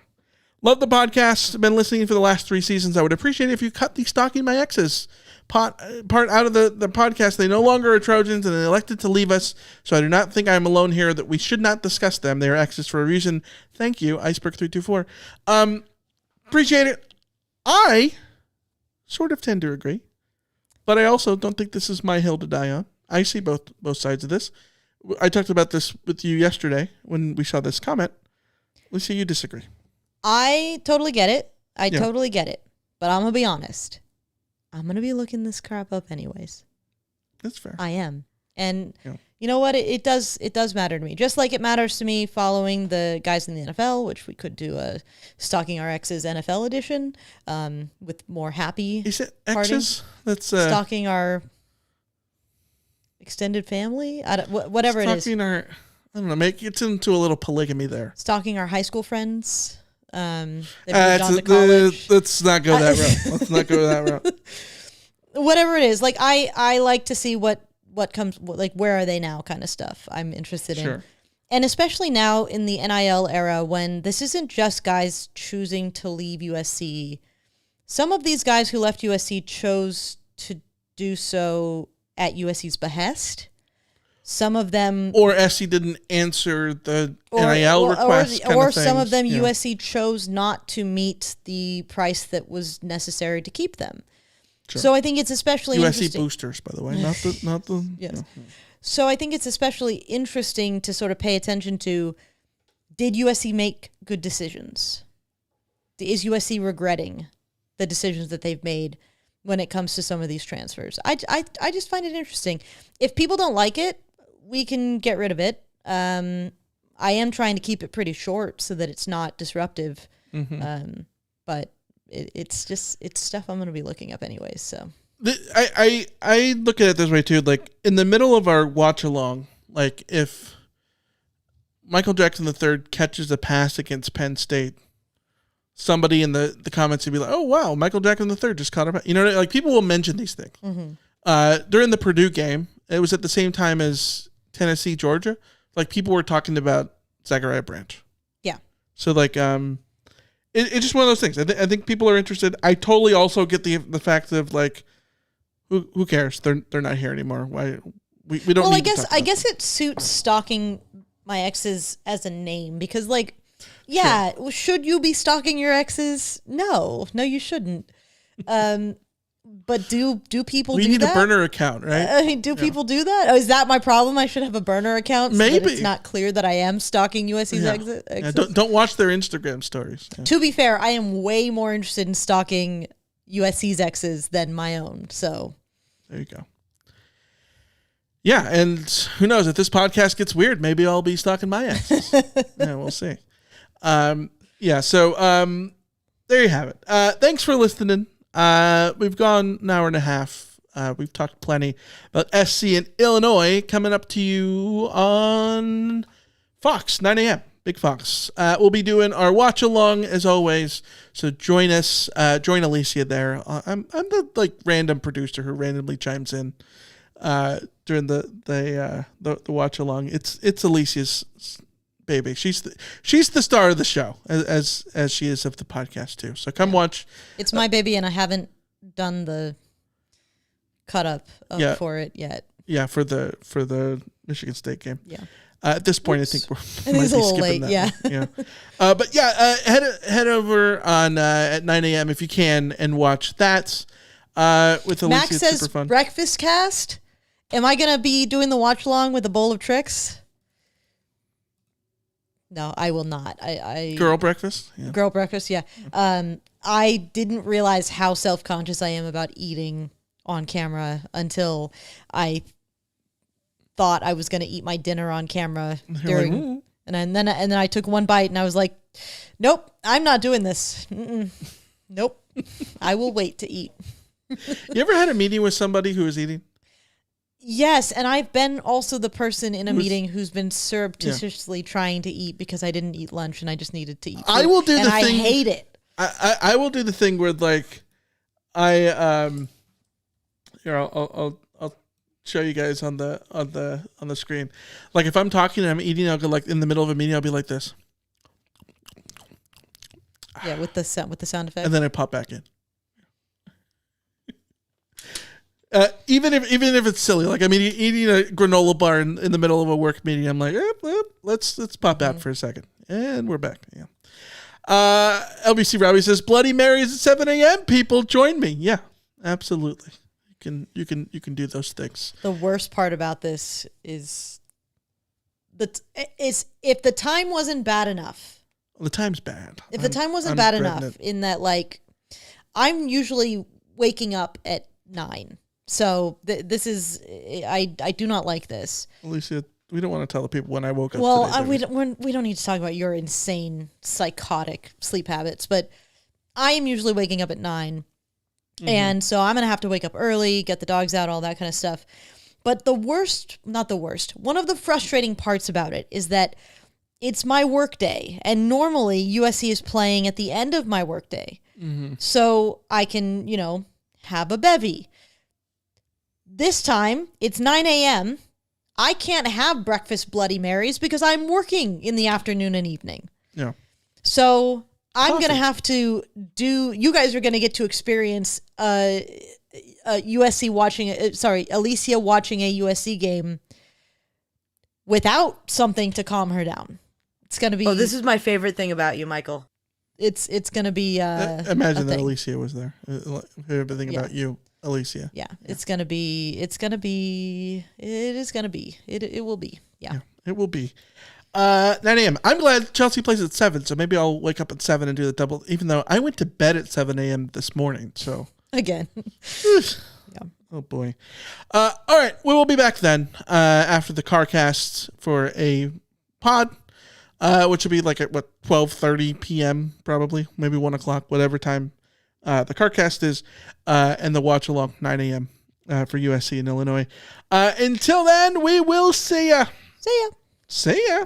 Love the podcast. Been listening for the last 3 seasons. I would appreciate it if you cut the stalking my exes part out of the podcast. They no longer are Trojans and they elected to leave us. So I do not think I'm alone here that we should not discuss them. They are exes for a reason. Thank you, Iceberg324. Appreciate it. I sort of tend to agree, but I also don't think this is my hill to die on. I see both sides of this. I talked about this with you yesterday when we saw this comment. Lucy, you disagree. I totally get it. Totally get it. But I'm going to be honest. I'm going to be looking this crap up anyways. That's fair. I am. And you know what? It does matter to me. Just like it matters to me following the guys in the NFL, which we could do a Stalking Our Exes NFL edition with more happy Is it exes? That's Stalking Our Extended Family? Whatever it is. Stalking our, I don't know, make it into a little polygamy there. Stalking Our High School Friends. They moved on to college. Let's not go that route. Let's not go that route. Whatever it is, like I like to see what comes, like where are they now, kind of stuff. I'm interested in, and especially now in the NIL era when this isn't just guys choosing to leave USC. Some of these guys who left USC chose to do so at USC's behest. Some of them... Or SC didn't answer the NIL request. Or some of them, USC chose not to meet the price that was necessary to keep them. Sure. So I think it's especially USC interesting. boosters, by the way, not the yes. No. So I think it's especially interesting to sort of pay attention to, did USC make good decisions? Is USC regretting the decisions that they've made when it comes to some of these transfers? I just find it interesting. If people don't like it, we can get rid of it. I am trying to keep it pretty short so that it's not disruptive. But it's stuff I'm going to be looking up anyways. So I look at it this way too. Like in the middle of our watch along, like if Michael Jackson III catches a pass against Penn State, somebody in the comments would be like, "Oh wow, Michael Jackson III just caught a pass." You know, like people will mention these things. During the Purdue game, it was at the same time as Tennessee, Georgia. Like people were talking about Zachariah Branch. Yeah. So like, it's just one of those things. I think people are interested. I totally also get the fact of like, who cares? They're not here anymore. Why we don't. Well, I guess it suits Stalking My Exes as a name because like, yeah, should you be stalking your exes? No, you shouldn't. But do people do that? We need a burner account, right? I mean, do people do that? Oh, is that my problem? I should have a burner account so Maybe. that it's not clear that I am stalking USC's exes? Yeah, don't watch their Instagram stories. Yeah. To be fair, I am way more interested in stalking USC's exes than my own. So there you go. Yeah, and who knows, if this podcast gets weird, maybe I'll be stalking my exes. Yeah, we'll see. So there you have it. Thanks for listening. We've gone an hour and a half. We've talked plenty about SC in Illinois coming up to you on Fox, 9 a.m. Big Fox. We'll be doing our watch along as always. So join us. Join Alicia there. I'm the random producer who randomly chimes in during the watch along. It's Alicia's baby. She's the star of the show as she is of the podcast too. So come watch. It's my baby, and I haven't done the cut up for it yet. Yeah, for the Michigan State game. Yeah. At this point, I think we might be a little skipping late, that. yeah. Yeah. But yeah, head over on at 9 a.m. if you can and watch that. With Alicia, Max it's says super fun. breakfast cast. Am I gonna be doing the watch along with a bowl of tricks? No, I will not. I Girl breakfast. Yeah. girl breakfast. Yeah. I didn't realize how self-conscious I am about eating on camera until I thought I was going to eat my dinner on camera during, and then I took one bite and I was like, nope, I'm not doing this. Nope, I will wait to eat. You ever had a meeting with somebody who was eating? Yes, and I've been also the person in a meeting who's been surreptitiously trying to eat because I didn't eat lunch and I just needed to eat food. I will do the thing. I hate it. I will do the thing where here I'll show you guys on the screen. Like if I'm talking and I'm eating, I'll go like in the middle of a meeting, I'll be like this. Yeah, with the sound effect. And then I pop back in. Even if it's silly, like I'm eating a granola bar in the middle of a work meeting, I'm like, let's pop out for a second, and we're back. Yeah. LBC Robbie says Bloody Marys at 7 a.m. People join me. Yeah, absolutely. You can do those things. The worst part about this is if the time wasn't bad enough. Well, the time's bad. If the time wasn't bad enough, in that I'm usually waking up at 9. So this is I do not like this. Alicia, we don't want to tell the people when I woke up. Well, today, we don't need to talk about your insane psychotic sleep habits, but I am usually waking up at 9, and so I'm gonna have to wake up early, get the dogs out, all that kind of stuff. But one of the frustrating parts about it is that it's my work day, and normally USC is playing at the end of my work day, so I can have a bevy. This time, it's 9 a.m. I can't have breakfast Bloody Marys because I'm working in the afternoon and evening. Yeah. So I'm going to have to you guys are going to get to experience Alicia watching a USC game without something to calm her down. It's going to be... Oh, this is my favorite thing about you, Michael. It's going to be... imagine that Alicia was there. Everything about you. Alicia. Yeah, it is going to be. It will be. Yeah. It will be. 9 a.m. I'm glad Chelsea plays at 7, so maybe I'll wake up at 7 and do the double, even though I went to bed at 7 a.m. this morning, so. Again. Yeah. Oh, boy. All right, we will be back then after the CarCast for a pod, which will be like at, 12:30 p.m. probably, maybe 1 o'clock, whatever time the CarCast is, and the watch along 9 a.m. For USC in Illinois. Until then, we will see ya. See ya. See ya.